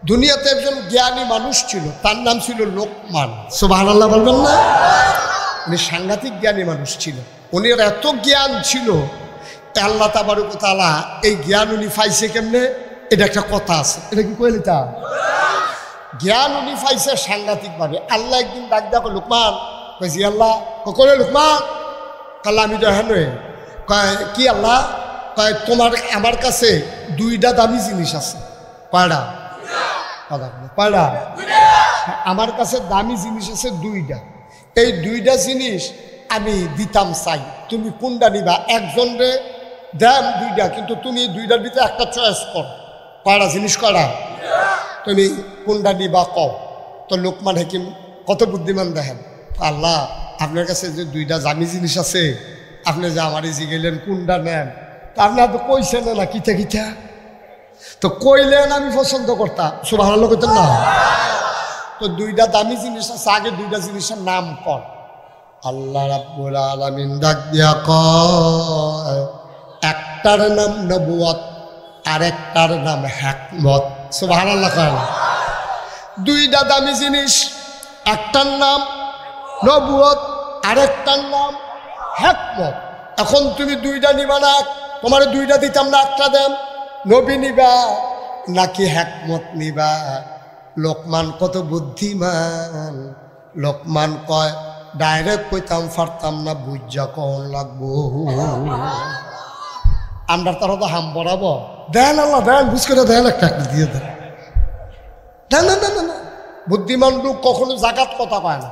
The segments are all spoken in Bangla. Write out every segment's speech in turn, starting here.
দুনিয়াতে একজন জ্ঞানী মানুষ ছিল, তার নাম ছিল লোকমান। সুবহানাল্লাহ বলবেন না? উনি সাংঘাতিক জ্ঞানী মানুষ ছিল। উনি এত জ্ঞান ছিল, আল্লাহ তাবারক ওয়া তাআলা এই জ্ঞান উনি পাইছে কেমনে, এটা একটা কথা আছে, এটা কি কইলি তা জ্ঞান উনি পাইছে সাংঘাতিকভাবে। আল্লাহ একদিন ডাক দেখো লোকমান, কইছি আল্লাহ কলে লোকমান, কাল্লা আমি তো হ্যাঁ কয় কি আল্লাহ, কয় তোমার আমার কাছে দুইটা দামি জিনিস আছে। কয়টা? কয়টা? আমার কাছে দামি জিনিস আছে দুইটা। এই দুইটা জিনিস আমি দিতাম চাই, তুমি কোনটা নিবা? একজন রে দেন দুইটা, কিন্তু তুমি দুইটার ভিতরে একটা চয়েস কর। কয়টা জিনিস? কয়টা? তুমি কোনটা নিবা কও। তো লোকমান হাকিম কত বুদ্ধিমান দেখেন, আল্লাহ আপনার কাছে যে দুইটা দামি জিনিস আছে, আপনি যে আমার জিগেলেন কোনটা নেন, তা আপনার তো কইছেন না কিতা কিতা, তো কইলেন আমি পছন্দ করতাম। সুবহানাল্লাহ কইতেন না? তো দুইটা দামি জিনিস আছে, আগে দুইটা জিনিসের নাম কর। আল্লাহ রাব্বুল আলামিন ডাক দিয়া কয়, একটার নাম নবুয়ত, আরেকটার নাম হিকমত। সুবহানাল্লাহ কয়। দুইটা দামি জিনিস, একটার নাম নবুয়ত, আরেকটার নাম হিকমত। এখন তুমি দুইটা নিবা না, তোমার দুইটা দিতাম না, একটা দেন, নবী নিবা নাকি হিকমত নিবা? লোকমান কত বুদ্ধিমান। লোকমান কয় ডাইরেক্ট কইতাম পারতাম না, বুঝা কন লাগবো। আমরা তারা তো হাম বরাবো, দেন আল্লাহ দেন, বুঝ করে দেন, একটা দিয়ে দেন। না না না না না, বুদ্ধিমান লোক কখনো জাগাত কথা কয় না,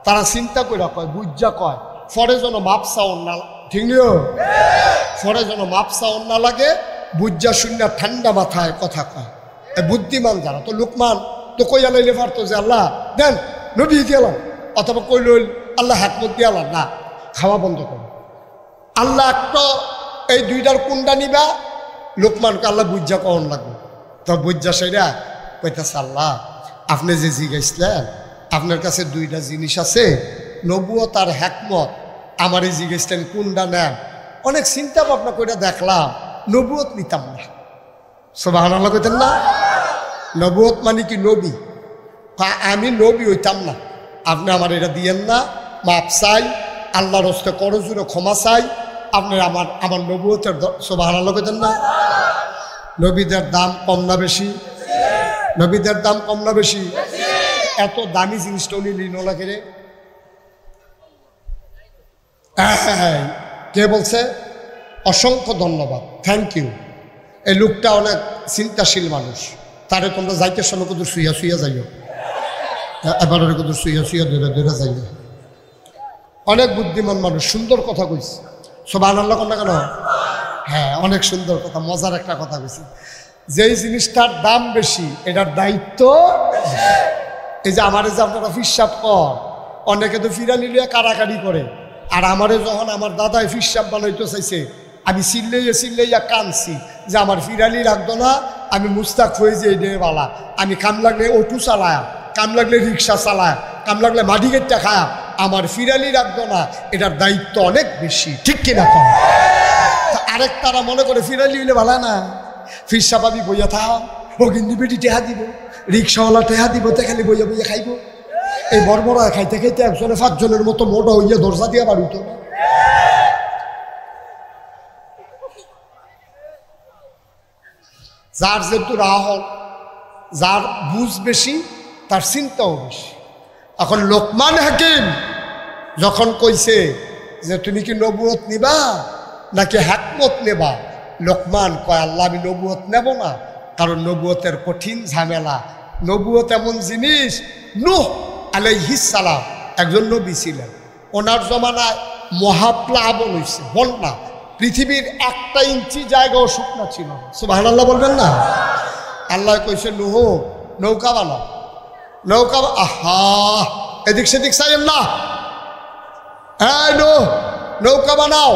তারা চিন্তা করে কয়, বুঝা কয়, ফরে যেন মাপ চাওন না, ঠিক নিও, ফরে যেন মাপ চাওন না লাগে, বুঝা শূন্য ঠান্ডা মাথায় কথা কয় বুদ্ধিমান যারা। তো লোকমান তো কইয়া লাইলে পারতো যে আল্লাহ দেন, নবী দিয়ালাম, অথবা কইল আল্লাহ হিকমত দিয়ালাম, না, খাওয়া বন্ধ করো। আল্লাহ একটা এই দুইটার কোনটা নিবা? লোকমানকে আল্লাহ বুঝা কখন লাগবে। তো বুঝা সেরা কইতেছে, আল্লাহ আপনি যে জিজ্ঞাসলেন আপনার কাছে দুইটা জিনিস আছে, নবুয়ত আর হিকমত, আমারে জিজ্ঞাসলেন কোনটা নেন। অনেক চিন্তা ভাবনা করে দেখলাম নবুয়ত নিতাম না। সুবহানাল্লাহ কইতেন না? নবুয়ত মানে কি নবী, আমি নবী হইতাম না, আপনি আমার এটা দিয়েন না, মাপ চাই, আল্লাহর হস্তে করজুরে ক্ষমা চাই, আপনি আমার নবুয়তের। সুবহানাল্লাহ কইতেন না? নবীদের দাম কম না বেশি? নবীদের দাম কম না বেশি? এত দামি জিনিসটা উনি লিন লাগে রে। কে বলছে? অসংখ্য ধন্যবাদ, থ্যাংক ইউ। এই লোকটা অনেক চিন্তাশীল মানুষ, তারে তোমরা যাইতে সময় কত শুইয়া শুইয়া যাইও, এবার কত শুইয়া শুইয়া ধরে ধরে যাইও। অনেক বুদ্ধিমান মানুষ, সুন্দর কথা কইছে। সুবহানাল্লাহ কন না কেন? হ্যাঁ, অনেক সুন্দর কথা, মজার একটা কথা কইছে। যেই জিনিসটার দাম বেশি এটার দায়িত্ব। এই যে আমারে যে আপনারা ফিসাব কর, অনেকে তো ফিরানি লিয়ে কারাকারি করে, আর আমারে যখন আমার দাদাই ফিসাব বানাইতে চাইছে, আমি চিল্লাইয়া চিল্লাইয়া কানছি যে আমার ফিরানি লাগতো না, আমি মুস্তাক হয়ে যে এই বালা, আমি কাম লাগলে অটো চালায়া, কাম লাগলে রিক্সা চালায়া, কাম লাগলে মাটি গেটটা খায়া, আমার ফিরানি রাখতো না, এটার দায়িত্ব অনেক বেশি, ঠিক কিনা কম? আরেক তারা মনে করে ফিরালি হইলে ভালো না, ফিরসা পাবি বইয়া থাম, ও কিন্তু বেটি টেহা দিব, রিক্সাওয়ালা টেহা দিব, তে খালি বইয়া বইয়া খাইব। এই বড় খাইতে খাইতে একজনে 5 জনের মতো মোটা হইয়া দরজা দিয়া বাড়িত না। যার যেহেতু রাহল, যার বুঝ বেশি, তার চিন্তাও বেশি। এখন লোকমান হাকিম যখন কইছে যে তুমি কি নবুয়ত নিবা নাকি হিকমত নেবা, লোকমান কয় আল্লাহ আমি নবুয়ত নেব না, কারণ নবুয়তের কঠিন ঝামেলা। নবুয়ত এমন জিনিস, নূহ আলাইহিস সালাম একজন নবী ছিলেন, ওনার জমানায় মহাপ্লাবন হয়েছে, বন্যা, পৃথিবীর 1 ইঞ্চি জায়গাও শুকনা ছিল না। সুবহানাল্লাহ বলবেন না? আল্লাহ কইছে নূহ নৌকা বানাও, নৌকা। আহা, এদিক সেদিক চাইেন না, হ্যাঁ নৌকা বানাও।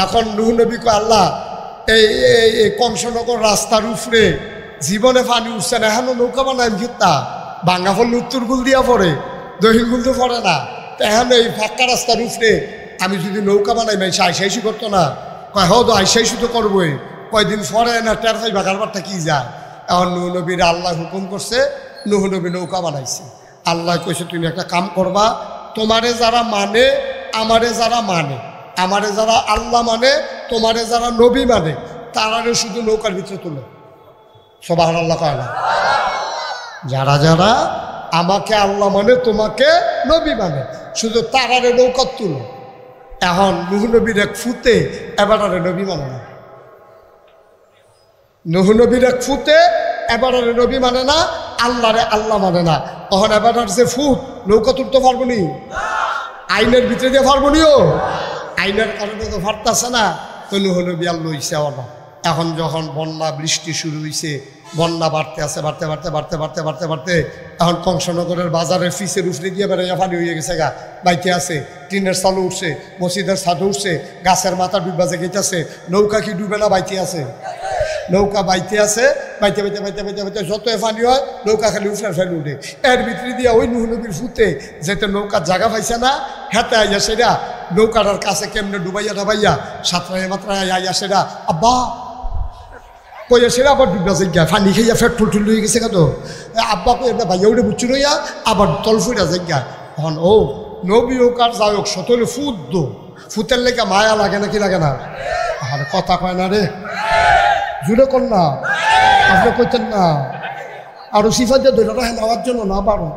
এখন নূহ নবী কয় আল্লাহ এই কংসনগর রাস্তার উপরে জীবনে পানি উঠছে না, এখন নৌকা বানায় ভিত্তা ভাঙ্গা ফল উত্তর গুল দিয়া পড়ে, দক্ষিণ গুল তো পড়ে না, এখন এই ফাঁকা রাস্তার উপরে আমি যদি নৌকা বানাই মাইসে আইসাইসি করতো না? কয় হ তো আইসাইসি তো করবোই, কয়দিন পরে না টের পাই বাগারবারটা কি যায়। এখন নূহ নবীর আল্লাহ হুকুম করছে, নূহ নবী নৌকা বানাইছে। আল্লাহ কইছে তুমি একটা কাম করবা, তোমারে যারা মানে, আমারে যারা মানে, আমারে যারা আল্লাহ মানে, তোমারে যারা নবী মানে, তারারে শুধু নৌকার ভিতরে তুলো। সুবহানাল্লাহ কয় না? যারা যারা আমাকে আল্লাহ মানে, তোমাকে নবী মানে, শুধু তারারে নৌকা তুলো। এখন নূহ নবীর এক ফুতে এবারে নবী মানে না। নূহ নবীর এক ফুতে এবারে নবী মানে না, আল্লাহরে আল্লাহ মানে না। তখন এবার যে ফুট নৌকা তুলতে পারবো নি? আইনের ভিতরে দিয়ে পারবো নিও? আইনের কারণে তো ফারতাছে না। তো নূহ নবী আর লইছে না। এখন যখন বন্যা বৃষ্টি শুরু হয়েছে, বন্যা বাড়তে আছে, বাড়তে বাড়তে বাড়তে বাড়তে বাড়তে বাড়তে এখন কংসনগরের বাজারের ফিসের উফরে দিয়ে বেড়াইয়া পানি হয়ে গেছে গা, বাইতে আছে, টিনের চালু উঠছে, মসজিদের ছাদে উঠছে, গাছের মাথা ডুববা জেগেছে। নৌকা কি ডুবে না? বাইতে আছে। নৌকা বাইতে আছে, বাইতে বাইতে বাইতে বাইতে বাইতে যত পানি হয় নৌকা খালি উফরে ফেলে উঠে। এর ভিতরে দিয়ে ওই নূহ নবীর ফুতে যেতে নৌকার জায়গা পাইছে না, হেঁটে আইয়া সেটা নৌকাটার কাছে কেমনে ডুবাইয়া ডাবাইয়া সাঁতরাইয়া মাত্রায় আইয়া সেটা আব্বা কইয়া সেটা আবার ডুবা জায়গা ফানি খাইয়া ফেট ঠুল হয়ে গেছে কত। আব্বা কই একটা ভাইয়া উঠে বুচ্ছু রইয়া আবার তল ফুটা জায়গা। তখন ও নবী হোক আর যাই হোক সতলে ফুট দো, ফুতের লেগে মায়া লাগে নাকি লাগে না? আর কথা কয় না রে, জুড়ে কর না, আপনি কইতেন না আরো সিফা দিয়ে ধরে রাখেন নেওয়ার জন্য না পারো।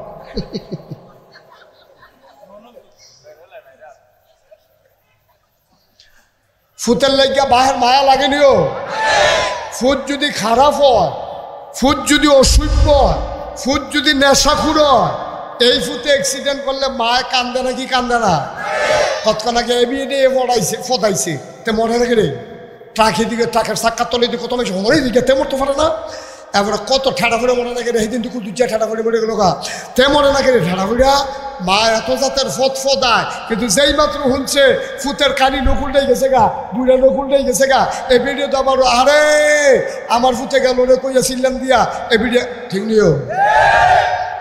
ফুতের লেগে বাহের মায়া লাগেনিও। ফুট যদি খারাপ হয়, ফুট যদি অসভ্য হয়, ফুট যদি নেশাখুর হয়, এই ফুটে অ্যাক্সিডেন্ট করলে মায় কান্দে না কি কান্দে না? কতক্ষণ আগে এবিএ ফটাইছে ফটাইছে তে মরে নাকি রে? ট্রাকের দিকে ট্রাকের চাক্কার তলে দিকে কত মানুষ মরে দিকে তে মরতে পারে না? এবারে কত ঠেড়া ফুড়ে মনে নাকি রে? সেই দিন তো দুচা ঠেড়া ফুড়ে মরে গেল গা, তে মরে নাকি রে? ঠেড়া ফুড়া মা এত জাতের ফদায়, কিন্তু যেই মাত্র শুনছে ফুতের কানি নকুলটাই গেছে গা, বুড়া নকুলটাই গেছে গা, এ ভিডিও তো আবার আরে আমার ফুতে গেল রে কইয়া চিল্লাম দিয়া এ ভিডিও ঠিক নিও।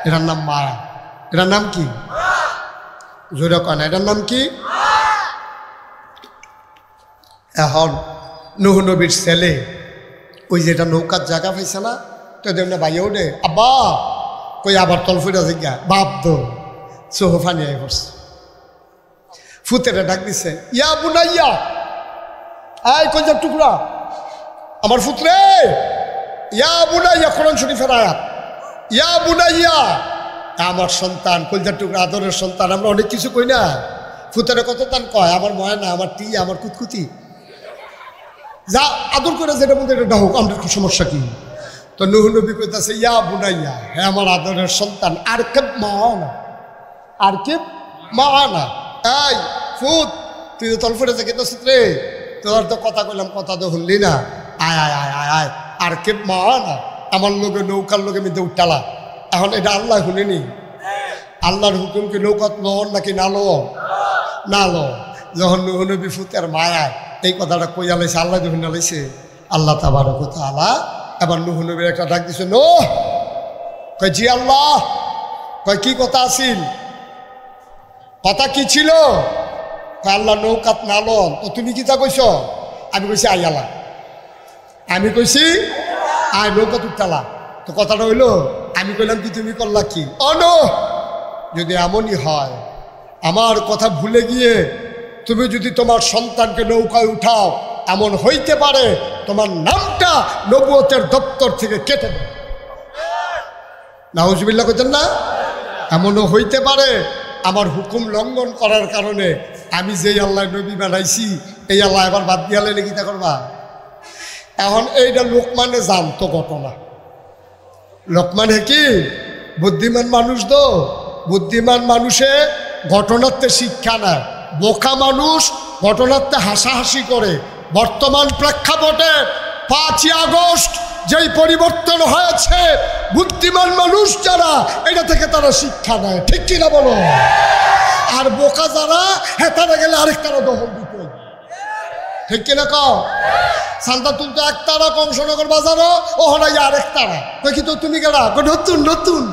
এটার নাম মায়া। এটার নাম কি? জোরে কয় না, এটার নাম কি? এখন নূহ নবীর ছেলে ওই যেটা নৌকার জায়গা পাইছে না, তো দেবনা ভাইয়া ওঠে আব্বা কই আবার তল ফুটা জিজ্ঞা বাপ দো চোহ ফানি আই পড়ছে। ফুতেরা ডাক দিছে ইয়া বুনাইয়া, আয় কইজার টুকরা আমার ফুতরে, ইয়া বুনাইয়া, কোরআন শরীফের আয়াত, ইয়া বুনাইয়া আমার সন্তান, কইজার টুকরা, আদরের সন্তান। আমরা অনেক কিছু কই না, ফুতেরা কত তান কয় আমার ময়না, আমার টিয়া, আমার কুতকুতি, যা আদর করে যেটা বলতে এটা হোক, আমাদের সমস্যা কি? তো নূহ নবী কইতাছে ইয়া বুনাইয়া, হ্যাঁ আমার আদরের সন্তান, আর কেব মানা, আর কেব মানা। এই ফুত তুই তো তল ফুটে যেতে রে, তোর তো কথা কইলাম, কথা তো শুনলি না, আয় আয় আয় আয় আয় আর কেব মানা, আমার লোকে নৌকার লোকে মিতে উঠালা। এখন এটা আল্লাহ শুনেনি? আল্লাহর হুকুম কি নৌকাত লন নাকি না লো? না লো। যখন নূহ নবী ফুতের মায়ায় এই কথাটা কইয়া লাইছে, আল্লাহ যখন লাইছে, আল্লাহ তাবারক ওয়া তাআলা এবার নূহ নবীর একটা ডাক দিছে, নূহ কয় জি আল্লাহ, কয় কি কথা আছিল? কথা কি ছিল? কয় আল্লাহ নৌকাত না লন। তো তুমি কি তা কইছ? আমি কইছি আই আল্লাহ, আমি কইছি আয় নৌকাত উঠালা। তো কথাটা হইলো, আমি কইলাম কি তুমি করলা কি? যদি এমনই হয়, আমার কথা ভুলে গিয়ে তুমি যদি তোমার সন্তানকে নৌকায় উঠাও, এমন হইতে পারে তোমার নামটা নবুয়তের দপ্তর থেকে কেটে দেবে। নাউজুবিল্লাহ কইতেন না? এমনও হইতে পারে আমার হুকুম লঙ্ঘন করার কারণে আমি যেই আল্লাহ নবী বানাইছি এই আল্লাহ এবার বাদ দিয়ালে লিখিতা করবা। এখন এইটা লোকমানে জানতো ঘটনা। লোকমানে কি বুদ্ধিমান মানুষ, তো বুদ্ধিমান মানুষে ঘটনাতে শিক্ষা নেয়, বোকা মানুষ ঘটনাতে হাসাহাসি করে। বর্তমান প্রেক্ষাপটে 5ই আগস্ট যেই পরিবর্তন হয়েছে, বুদ্ধিমান মানুষ যারা এটা থেকে তারা শিক্ষা নেয়, ঠিক কিনা বলো? আর বোকা যারা, হ্যাঁ তারা গেলে আরেকটারা দখল দিত, ঠিক কিনা কও? সান্তা তুলতে একতারা, কংসনগর বাজারও ও হলাই আরেক তারা, কই কি তো তুমি গেলা নতুন নতুন।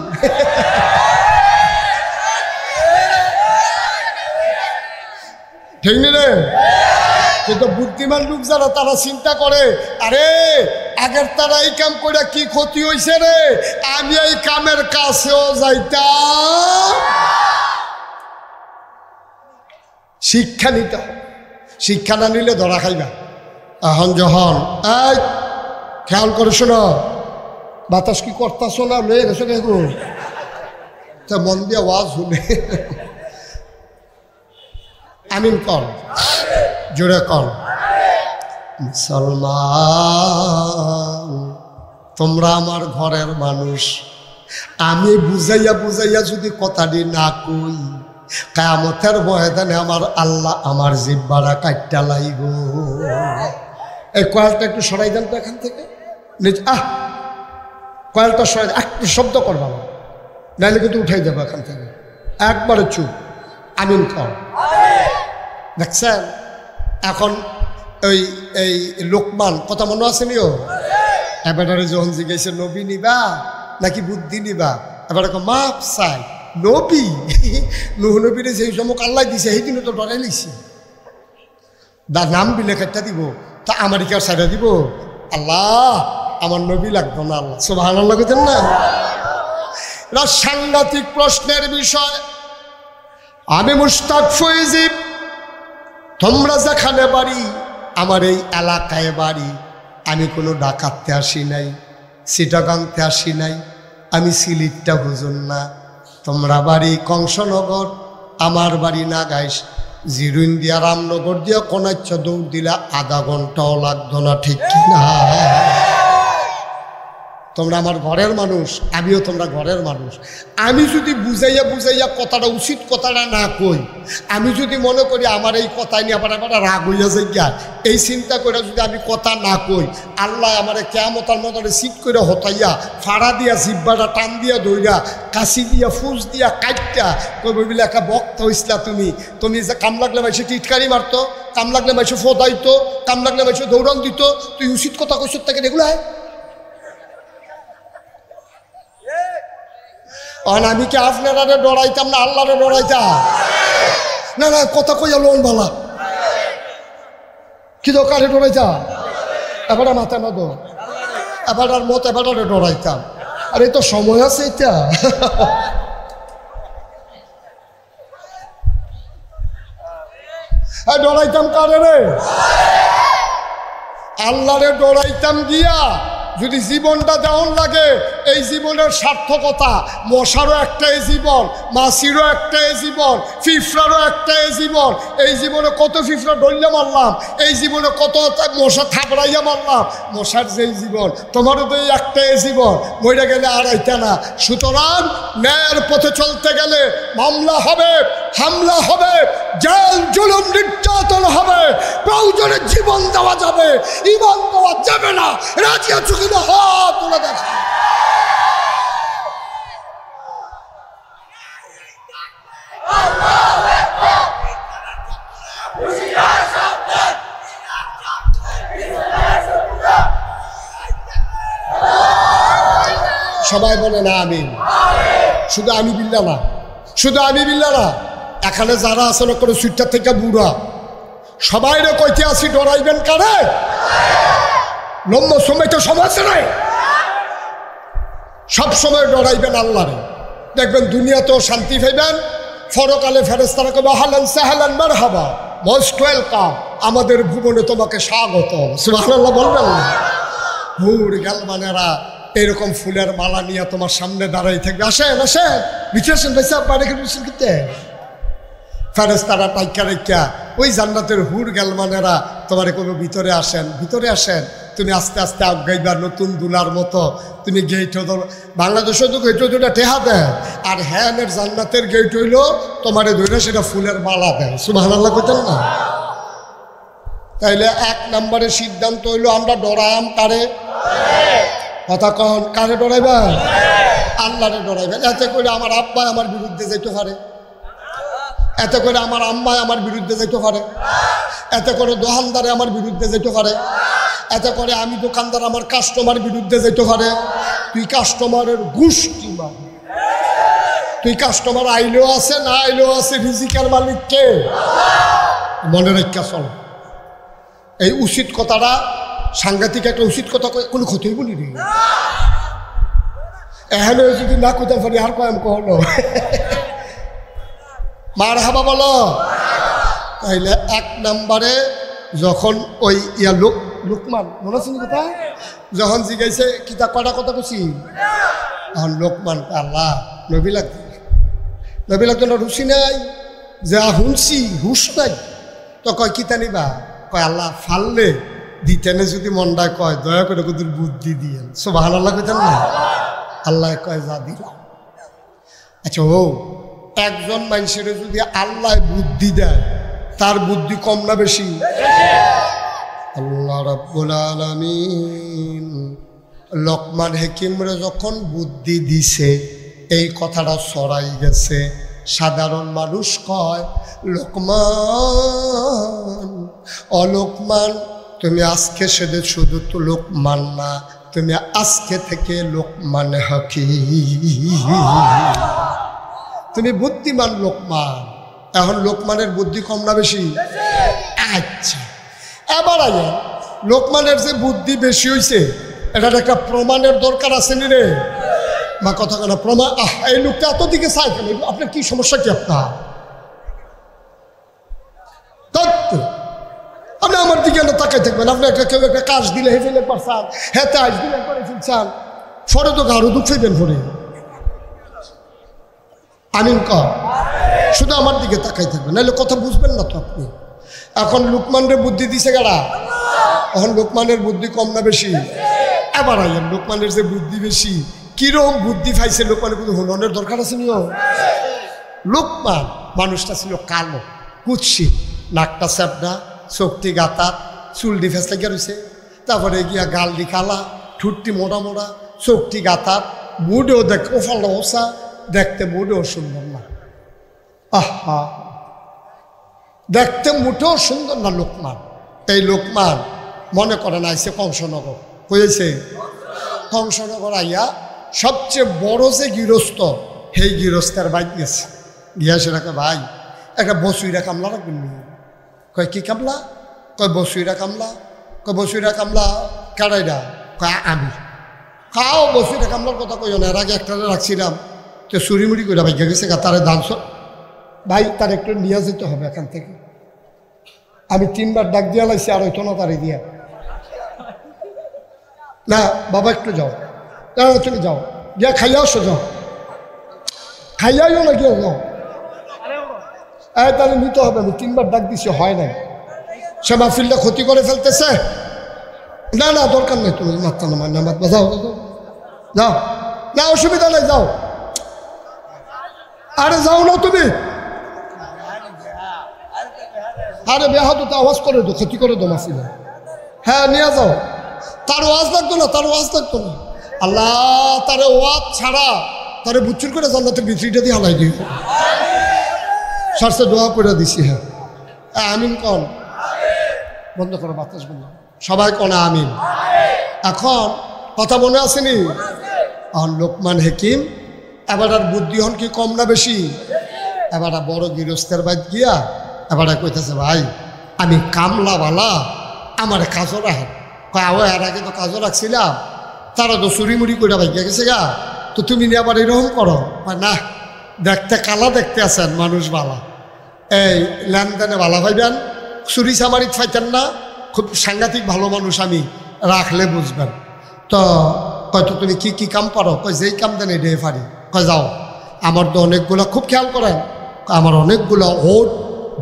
ঠিক নি রে? কিন্তু বুদ্ধিমান লোক যারা তারা চিন্তা করে, আরে আগের তারা এই কাম করে কি ক্ষতি হয়েছে রে, আমি এই কামের কাছেও যাইতাম। শিক্ষা নিতে হবে, শিক্ষা না নিলে ধরা খাইবা। এখন যখন এই খেয়াল করে শোনো, বাতাস কি করতাছ না, লয়ে গেছো কেউ তা মন দিয়ে ওয়াজ শুনে আমিন কর, জোরে কর। মুসলমান তোমরা আমার ঘরের মানুষ, আমি বুঝাইয়া বুঝাইয়া যদি কথাটি না কই, কিয়ামতের ময়দানে আমার আল্লাহ আমার জিহ্বাটা কাটটা লাইব। এই কয়েলটা একটু সরাই দেন তো এখান থেকে, কয়েলটা সরাই, একটু শব্দ করবা না, নাইলে কিন্তু উঠাই দেবো এখান থেকে, একবারে চুপ। আমিন কর। দেখছেন এখন এই লোকমান কথা মনে আছে নিও, এবারে যখন জিজ্ঞাসা নবী নিবা নাকি বুদ্ধি নিবা, এবারে মাপ চাই নবী। নুহ নবীরে সেই সময় আল্লাহ দিছে, সেই দিনে তো ডরাই নিছি, নাম বিলে একটা দিব, তা আমেরিকার সাইডে দিব। আল্লাহ আমার নবী লাগতো না, আল্লাহ সুবহানাল্লাহ কইতেন না। এটা সাংঘাতিক প্রশ্নের বিষয়। আমি মুশতাক ফয়েজী, তোমরা যেখানে বাড়ি, আমার এই এলাকায় বাড়ি, আমি কোনো ডাকাততে আসি নাই, চিটাগাংতে আসি নাই, আমি সিলেটটা বুঝুন না। তোমরা বাড়ি কংসনগর, আমার বাড়ি নাগাইশ, জিরুইন দিয়া রামনগর দিয়া কোনাচ্ছা দৌড় দিলা আধা ঘন্টাও লাগতো না, ঠিক কিনা? তোমরা আমার ঘরের মানুষ, আমিও তোমরা ঘরের মানুষ। আমি যদি বুঝাইয়া বুঝাইয়া কথাটা উচিত কথাটা না কই, আমি যদি মনে করি আমার এই কথাই নিয়ে আবার আবার রাগ হইয়া যাই গিয়া, এই চিন্তা করে যদি আমি কথা না কই, আল্লাহ আমার কিয়ামতের মধ্যে সিট করে হতাইয়া ফাড়া দিয়া জিব্বাটা টান দিয়া ধইরা কাশি দিয়া ফুস দিয়া কাটটা কইবে বলে একটা বক্তা হইসলা তুমি। তুমি যে কাম লাগলে মাইসে টিটকারি মারতো, কাম লাগলে মাইসে ফোদাইতো, কাম লাগলে মাইসে দৌড়ান দিত, তুই উচিত কথা কইস তাকে এগুলো হয়। আমি কি আপনারা ডরাইতাম না আল্লাহরে ডরাইতাম? না না, কথা কইয়া লোন বালা কি দরকারে ডরাইতাম? এবারে মাথায় না দো, এবারার মত এবারে ডরাইতাম। আর এই তো সময় আছে, এটা ডরাইতাম কারে রে? আল্লাহরে ডরাইতাম গিয়া যদি জীবনটা দেওয়ান লাগে, এই জীবনের সার্থকতা। মশারও একটাই জীবন, মাছিরও একটাই জীবন, ফিফড়ারও একটাই জীবন। এই জীবনে কত ফিফড়া ডলিয়া মারলাম, এই জীবনে কত মশা থাপড়াইয়া মারলাম। মশার যেই জীবন, তোমারও তো এই একটাই জীবন, মরে গেলে আর আইতা না। সুতরাং ন্যায়ের পথে চলতে গেলে মামলা হবে, হামলা হবে, জেল জুলুম নির্যাতন হবে, প্রয়োজনে জীবন দেওয়া যাবে, ঈমান দেওয়া যাবে না। রাজি আছো কিনা? হাত তুলে দেখা। সবাই বলে না আমিন। শুধু আমি বিল্লা না, শুধু আমি বিল্লা না, এখানে যারা আসলে করে সুইটটা থেকে বুড়া সবাই রে কইতে আসি ডরাইবেন কারে? লম্বা সময় তো সমাজ নাই, সব সময় ডরাইবেন আল্লাহরে। দেখবেন দুনিয়াতেও শান্তি পাইবেন, পরকালে ফেরেশতারা কইবে আহলান সাহলান মারহাবা, মোস্ট ওয়েলকাম, আমাদের ভুবনে তোমাকে স্বাগত। সুবহানাল্লাহ বলবেন না? হুর গালমানেরা এরকম ফুলের মালা নিয়ে তোমার সামনে দাঁড়াই থাকবে, আসেন আসেন ভিতরে আসেন, ভাই সাহেব বাইরে খেতে কিনতে। ফেরেশতারা টাইকা রেখা ওই জান্নাতের হুর গালমানেরা তোমার কোনো ভিতরে আসেন, ভিতরে আসেন। তুমি আস্তে আস্তে আগাইবার নতুন দুলার মতো। তুমি গেট বাংলাদেশে তো গেট দুটা টেহা দেয়, আর হ্যানের জান্নাতের গেট হইল তোমারে ধরে সেটা ফুলের মালা দেয়। সুবহানাল্লাহ কইতেন না? তাইলে এক নম্বরে সিদ্ধান্ত হইল আমরা ডরাম কারে? কথা কন, কারে ডরাইবেন? আল্লাহরে ডরাইবেন। এতে করে আমার আব্বা আমার বিরুদ্ধে যাইতে পারে, এতে করে আমার আম্মা আমার বিরুদ্ধে যাইতে পারে, এতে করে দোকানদারে আমার বিরুদ্ধে যেতে পারে, এতে করে আমি দোকানদার আমার কাস্টমার বিরুদ্ধে যেতে পারে। তুই কাস্টমারের গোষ্ঠী মান, তুই কাস্টমার আইলেও আছে না আইলেও আছে, রিজিকের মালিক কে? মনে রেখা চল। এই উচিত কথাটা সাংঘাতিক একটা উচিত কথা কোনো ক্ষতিই বলি রে এখানে যদি না কোথাও পারি আর কয়াম কহলো মার হাবা বলো তাইলে 1 নম্বরে যখন ওই ইয়া লোকমান মনে আছে কথা যখন জিজ্ঞাসে কিতা কটা কথা কছি তখন লোকমান আল্লাহ নবী লাগতো না রুচি নাই যা শুনছি হুশ নাই তো কয় কিতা নিবা কয় আল্লাহ ফাললে দিতেনে যদি মনটায় কয় দয়া করে কত বুদ্ধি দিয়েন সুবহানাল্লাহ কইতেন না আল্লাহ কয় যা দিলাম আচ্ছা ও একজন মানুষের যদি আল্লাহ বুদ্ধি দেয় তার বুদ্ধি কম না বেশি আল্লাহ রাব্বুল আলামিন লোকমান হাকিমরে যখন বুদ্ধি দিছে এই কথাটা ছড়াই গেছে সাধারণ মানুষ কয় লোকমান অলোকমান তুমি আজকে সেদিন শুধু তো লোকমান না তুমি আজকে থেকে লোকমান হাকিম তুমি বুদ্ধিমান লোকমান এখন লোকমানের বুদ্ধি কম না বেশি আচ্ছা এবার আগে লোকমানের যে বুদ্ধি বেশি হয়েছে এটার একটা প্রমাণের দরকার আছে নি রে বা কথা কেন প্রমাণ এই লোকটা এত দিকে চাই কেন আপনার কি সমস্যা কি আপনার আপনি আমার দিকে না তাকাই থাকবেন আপনি একটা কেউ একটা কাজ দিলে হে ফেলে পারছান হ্যাঁ আজ দিলে করে ফেলছান ফরে তো আরো দুঃখ ফেলবেন ফরে আমিন কর শুধু আমার দিকে তাকাই থাকবেন নাহলে কথা বুঝবেন না তো আপনি এখন লোকমানের বুদ্ধি দিছে গাড়া এখন লোকমানের বুদ্ধি কম না বেশি এবার আইলেন লোকমানের যে বুদ্ধি বেশি কিরকম বুদ্ধি পাইছে লোকমানের কিন্তু হননের দরকার আছে নিও লোকমান মানুষটা ছিল কালো কুৎসিত নাকটা চ্যাপটা চোখটি গাতা চুলটি ফেসলা গিয়ে রয়েছে তারপরে গিয়া গালটি কালা ঠুটটি মোটা মোটা চোখটি গাতার মুডেও দেখ ওফাল্লা ওসা দেখতে মুডেও সুন্দর না আহা দেখতে মুঠেও সুন্দর না লোকমান এই লোকমান মনে করেন আইসে কংসনগর হয়েছে কংসনগর আইয়া সবচেয়ে বড় যে গৃহস্থ সেই গৃহস্থের বাইক গেছে গিয়া সে রাখে ভাই একটা বসুইরা কামলা রাখবেন কয় কি কামলা কয় বসুইরা কামলা কয় বসুইরা কামলা কারাইরা কয় আমি খাও বসুইরা কামলার কথা কই না এর আগে একটা রাখছিলাম তো চুরিমুড়ি করে ভাই গেছে তারে দান ভাই তার একটু নিয়ে যেতে হবে এখান থেকে আমি 3বার ডাক দিয়া লাইছি আর হইতো না তারে দিয়া না বাবা একটু যাও তুমি যাও গিয়া খাইয়া আসো যাও খাইয়াইও না গিয়া যাও তাহলে নিতে হবে আমি 3বার ডাক দিছি হয় নাই সে মাহফিলটা ক্ষতি করে ফেলতেছে না না দরকার নেই তুমি মাত্রা নামার নামাজ যাও যাও না অসুবিধা নেই যাও আরে যাও না তুমি আরে বেহাদু তো আওয়াজ করে দো ক্ষতি করে দো মাহফিলে হ্যাঁ নিয়ে যাও তার ওয়াজ লাগতো না তার ওয়াজ লাগতো না আল্লাহ তারে ওয়াজ ছাড়া তারে বুচ্চুর করে জান্নাতের বিচরিটা দিয়ে হালাই দিই সারসে দোয়া করে দিছি হ্যাঁ আমিন কন বন্ধ করো বাতাস বন্ধ সবাই কন আমিন এখন কথা মনে আসেনি এখন লোকমান হাকিম এবার আর বুদ্ধি হন কি কম না বেশি এবার বড় গৃহস্থের বাইক গিয়া এবার কইতেছে ভাই আমি কামলাওয়ালা আমার কাজও রাখেন কয় এর আগে তো কাজও রাখছিলাম তারা তো চুরিমুড়ি করে ভাইয়া গেছে গা তো তুমি নিয়ে আবার এরকম করো না দেখতে কালা দেখতে আছেন মানুষ বালা এই লেনদেনে বালা ভাইবেন চুরি চামারিত ফাইতেন না খুব সাংঘাতিক ভালো মানুষ আমি রাখলে বুঝবেন তো হয়তো তুমি কি কি কাম পারো কয় যেই কাম দেন এটাই পারি কয় যাও আমার তো অনেকগুলো খুব খেয়াল করেন আমার অনেকগুলো ওট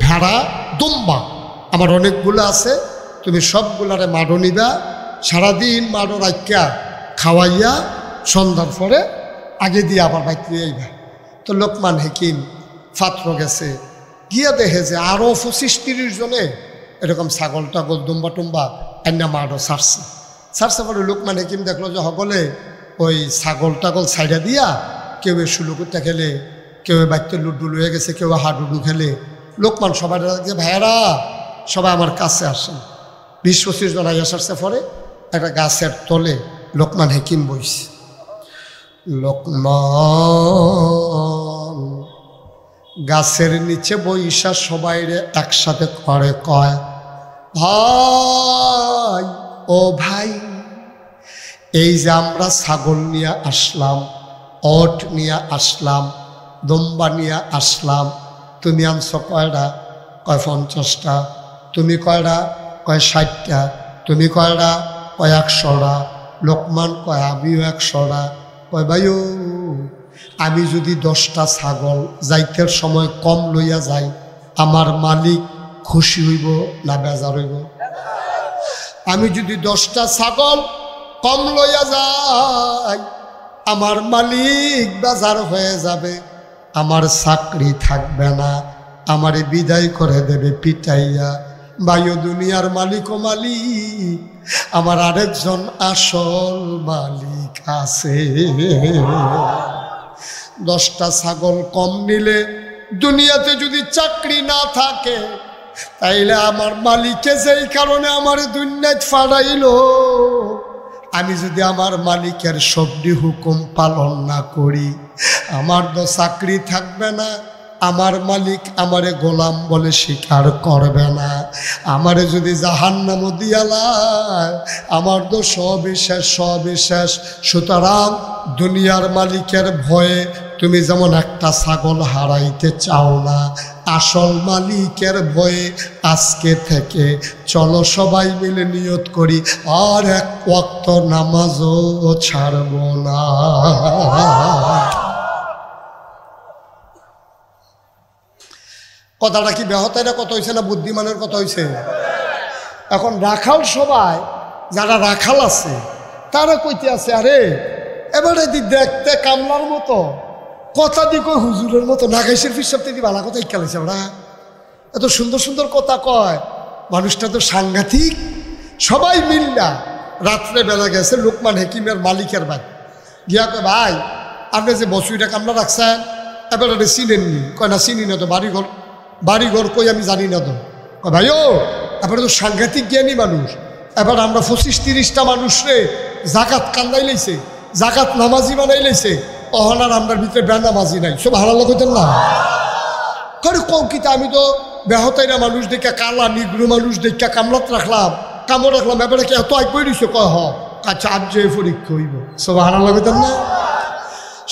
ভেড়া দুম্বা আমার অনেকগুলো আছে তুমি সবগুলারে মাডো নিবা সারাদিন মাডো রাখিয়া খাওয়াইয়া সন্ধ্যার পরে আগে দিয়ে আবার বাইতে আইবা তো লোকমান হাকিম ফাত্র গেছে গিয়া দেখে যে আরও 25-30 জনে এরকম ছাগল টাগল দুম্বা টুম্বা আন্না মাডো ছাড়ছে পরে লোকমান হাকিম দেখলো যে সকলে ওই ছাগল টাগল ছাইড়া দিয়া কেউ সুলুকুটা খেলে কেউ বাইতে লুডু লয়ে গেছে কেউ হাডুডু খেলে লোকমান সবাই যে ভাইয়ারা সবাই আমার কাছে আসেন 20-25 জন আসারছে পরে একটা গাছের তলে লোকমান হাকিম বইছে লোকমান গাছের নিচে বইসা সবাই একসাথে করে কয় ভাই ও ভাই, এই যে আমরা ছাগল নিয়ে আসলাম, ওট নিয়ে আসলাম, দম্বা নিয়ে আসলাম, তুমি আনছ কয়টা? কয় 50টা। তুমি কয়টা? কয় 60টা। তুমি কয়টা? কয় 100টা। লোকমান কয় আমিও 100টা। কয় ভাইও, আমি যদি 10টা ছাগল যাইতের সময় কম লইয়া যাই, আমার মালিক খুশি হইব না বেজার হইব? আমি যদি 10টা ছাগল কম লইয়া যাই, আমার মালিক বেজার হয়ে যাবে, আমার চাকরি থাকবে না, আমারে বিদায় করে দেবে পিটাইয়া। বায়ু দুনিয়ার মালিক ও মালিক, আমার আরেকজন আসল মালিক আছে। 10টা ছাগল কম নিলে দুনিয়াতে যদি চাকরি না থাকে, তাইলে আমার মালিকে যেই কারণে আমার দুনিয়ায় ফাড়াইল, আমি যদি আমার মালিকের সবটি হুকুম পালন না করি, আমার তো চাকরি থাকবে না, আমার মালিক আমারে গোলাম বলে স্বীকার করবে না, আমারে যদি জাহান্নামে দিয়ালায়, আমার তো সবই শেষ। সুতরাং দুনিয়ার মালিকের ভয়ে তুমি যেমন একটা ছাগল হারাইতে চাও না, আসল মালিকের ভয়ে আজকে থেকে চলো সবাই মিলে নিয়ত করি, আর এক ওয়াক্ত নামাজও ছাড়ব না। কথাটা কি বেহতাইরা কথা হয়েছে না বুদ্ধিমানের কথা হয়েছে? এখন রাখাল সবাই যারা রাখাল আছে তারা কইতে আছে, আরে এবারে দি দেখতে কামলার মতো, কথা দি কই হুজুরের মতো, নাগাইশের ফিসাব থেকে বালা কথা ইকালেছে, ওরা এত সুন্দর সুন্দর কথা কয়, মানুষটা তো সাংঘাতিক। সবাই মিল্লা রাত্রে বেলা গেছে লোকমান হেকিমের মালিকের ভাই, গিয়া কয় ভাই আপনি যে বসুইটা কামলা রাখছেন এবার চিনেননি? কয় না চিনি না তো, বাড়িঘর কই আমি জানি না তো। কয় ভাই ও এবারে তো সাংঘাতিক জ্ঞানী মানুষ, এবার আমরা 25-30টা মানুষ রে জাকাত কান্দাই লাইছে, জাকাত নামাজি বানাই লাইছে, অহনার আমরা ভিতরে বেনামাজি নাই, সব হারালো কইতেন না? করে কৌকিতা আমি তো বেহতাইরা মানুষ দেখা, কালা নিগ্রো মানুষ দেখা কামলাত রাখলাম, কামড় রাখলাম, এবারে কি এত আগ পড়িস? কয় হ কাছে আজ যে পরীক্ষা হইব, সব হারালো কইতেন না?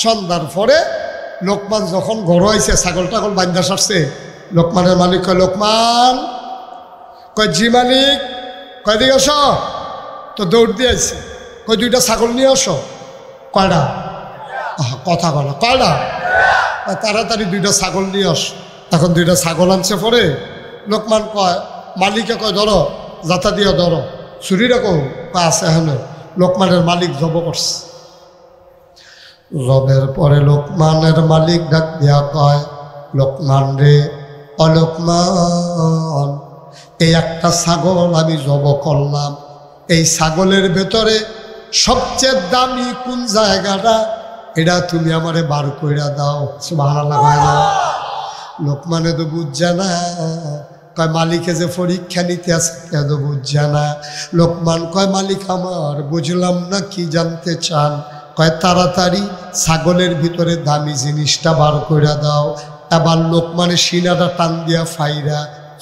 সন্ধ্যার পরে লোকমান যখন ঘর হয়েছে, ছাগল টাগল বান্ধা সারছে, লোকমানের মালিক কয় লোকমান, কয় জি মালিক। কয় দিকে আস? তো দৌড় দিয়ে আসছে। কয় 2টা ছাগল নিয়ে আসো। কয়টা? কথা বলা কয়টা? তাড়াতাড়ি 2টা ছাগল নিয়ে আস। এখন 2টা ছাগল আনছে পরে লোকমান কয়, মালিকে কয় ধরো, যাতা দিয়ে ধরো, ছুরি রাখো। আছে এখন লোকমানের মালিক জব করছে। জবের পরে লোকমানের মালিক ডাক দিয়া কয়, লোকমান রে, অলোকমান, এই একটা ছাগল আমি জব করলাম, এই ছাগলের ভেতরে সবচেয়ে দামি কোন জায়গাটা, এটা তুমি আমারে বার কইরা দাও। সুবহানাল্লাহ। লোকমানে তো বুঝছে না, কয় মালিকে যে পরীক্ষা নিতে আসে কে তো বুঝছে না। লোকমান কয় মালিক আমার, বুঝলাম না কি জানতে চান? কয় তাড়াতাড়ি ছাগলের ভিতরে দামি জিনিসটা বার কইরা দাও। এবার লোকমানের সিনাটা টান দিয়া ফাইরা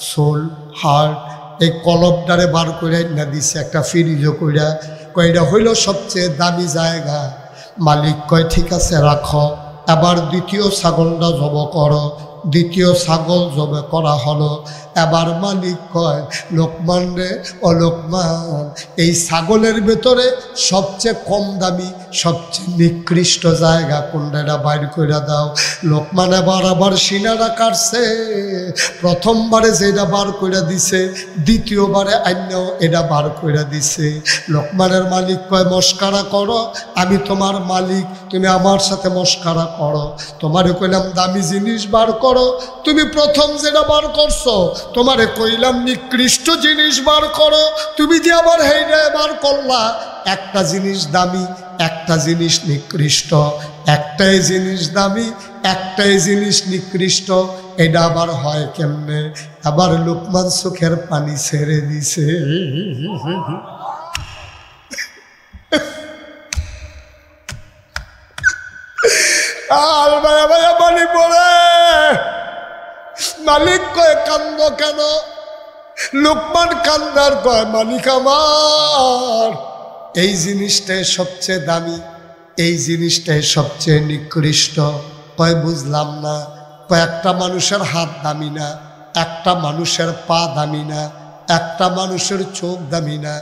সোল হার্ট এই কলবটারে বার করে না দিছে একটা ফ্রিজও কইরা, কয়টা হইল সবচেয়ে দামি জায়গা। মালিক কয় ঠিক আছে রাখো। এবার দ্বিতীয় ছাগলটা জব করো। দ্বিতীয় ছাগল জবে করা হলো। এবার মালিক কয় লোকমান রে, ও লোকমান, এই ছাগলের ভেতরে সবচেয়ে কম দামি সবচেয়ে নিকৃষ্ট জায়গা কোনটা বাইর করে দাও। লোকমান আবার সিনারা কাটছে। প্রথমবারে যেটা বার করে দিছে, দ্বিতীয়বারে আইনাও এটা বার করে দিছে। লোকমানের মালিক কয় মস্কারা করো, আমি তোমার মালিক, তুমি আমার সাথে মস্কারা করো। তোমারে কইলাম দামি জিনিস বার করো, তুমি প্রথম যেটা বার করছো। তোমারে কইলাম নিকৃষ্ট জিনিস বার করো, তুমি দিয়ে আবার হেইটা বার করলা। একটা জিনিস দামি, একটা জিনিস নিকৃষ্ট, একটাই জিনিস দামি, একটাই জিনিস নিকৃষ্ট, এটা আবার হয় কেমনে? আবার লোকমান চোখের পানি ছেড়ে দিছে। আর ভাইয়া ভাইয়া পানি পড়ে। মালিক কয় কান্দ কেন? লোকমান কান্দার কয় মালিক আমার, এই জিনিসটাই সবচেয়ে দামি, এই জিনিসটাই সবচেয়ে নিকৃষ্ট। কয় বুঝলাম না। কয় একটা মানুষের হাত দামি না, একটা মানুষের পা দামি না, একটা মানুষের চোখ দামি না,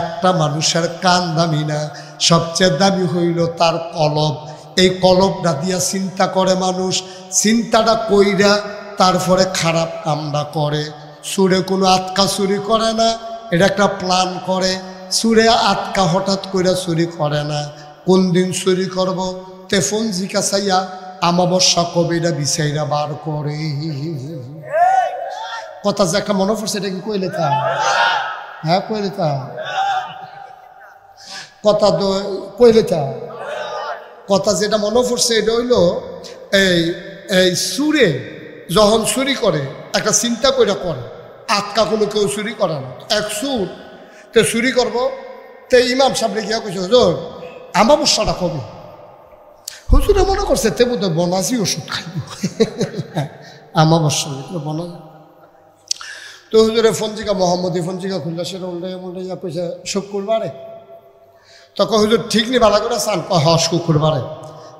একটা মানুষের কান দামি না, সবচেয়ে দামি হইল তার কলব। এই কলবটা দিয়া চিন্তা করে মানুষ, চিন্তাটা কইরা তারপরে খারাপ কামটা করে। সুরে কোনো আটকা চুরি করে না, এটা একটা প্ল্যান করে। সুরে আটকা হঠাৎ করে চুরি করে না। কোন দিন চুরি করবো তে ফোন জিজ্ঞাসাইয়া আমাবস্যা কবিরা বিচাইরা বার করে। কথা যে একটা মনে পড়ছে, এটা কি কইলে তা? হ্যাঁ কইলে তা কথা তো কইলে তা কথা যেটা মনে পড়ছে এটা হইল এই এই সুরে যখন চুরি করে একটা চিন্তা করে করে, আটকা কোনো কেউ চুরি করে না। এক সুর তে চুরি করবো, তে ইমাম সাহেবরে গিয়া কইছে হুজুর আমাবস্যাটা কবে? হুজুরে মনে করছে তে বোধ বনাজি ওষুধ খাইব আমাবস্যা বনাজি। তো হুজুরে ফঞ্জিকা মোহাম্মদী ফঞ্জিকা খুললা, সেটা উল্টাইয়া কইছে শুক্রবারে। তখন হুজুর ঠিক নি ভালো করে চান? হ শুক্রবারে।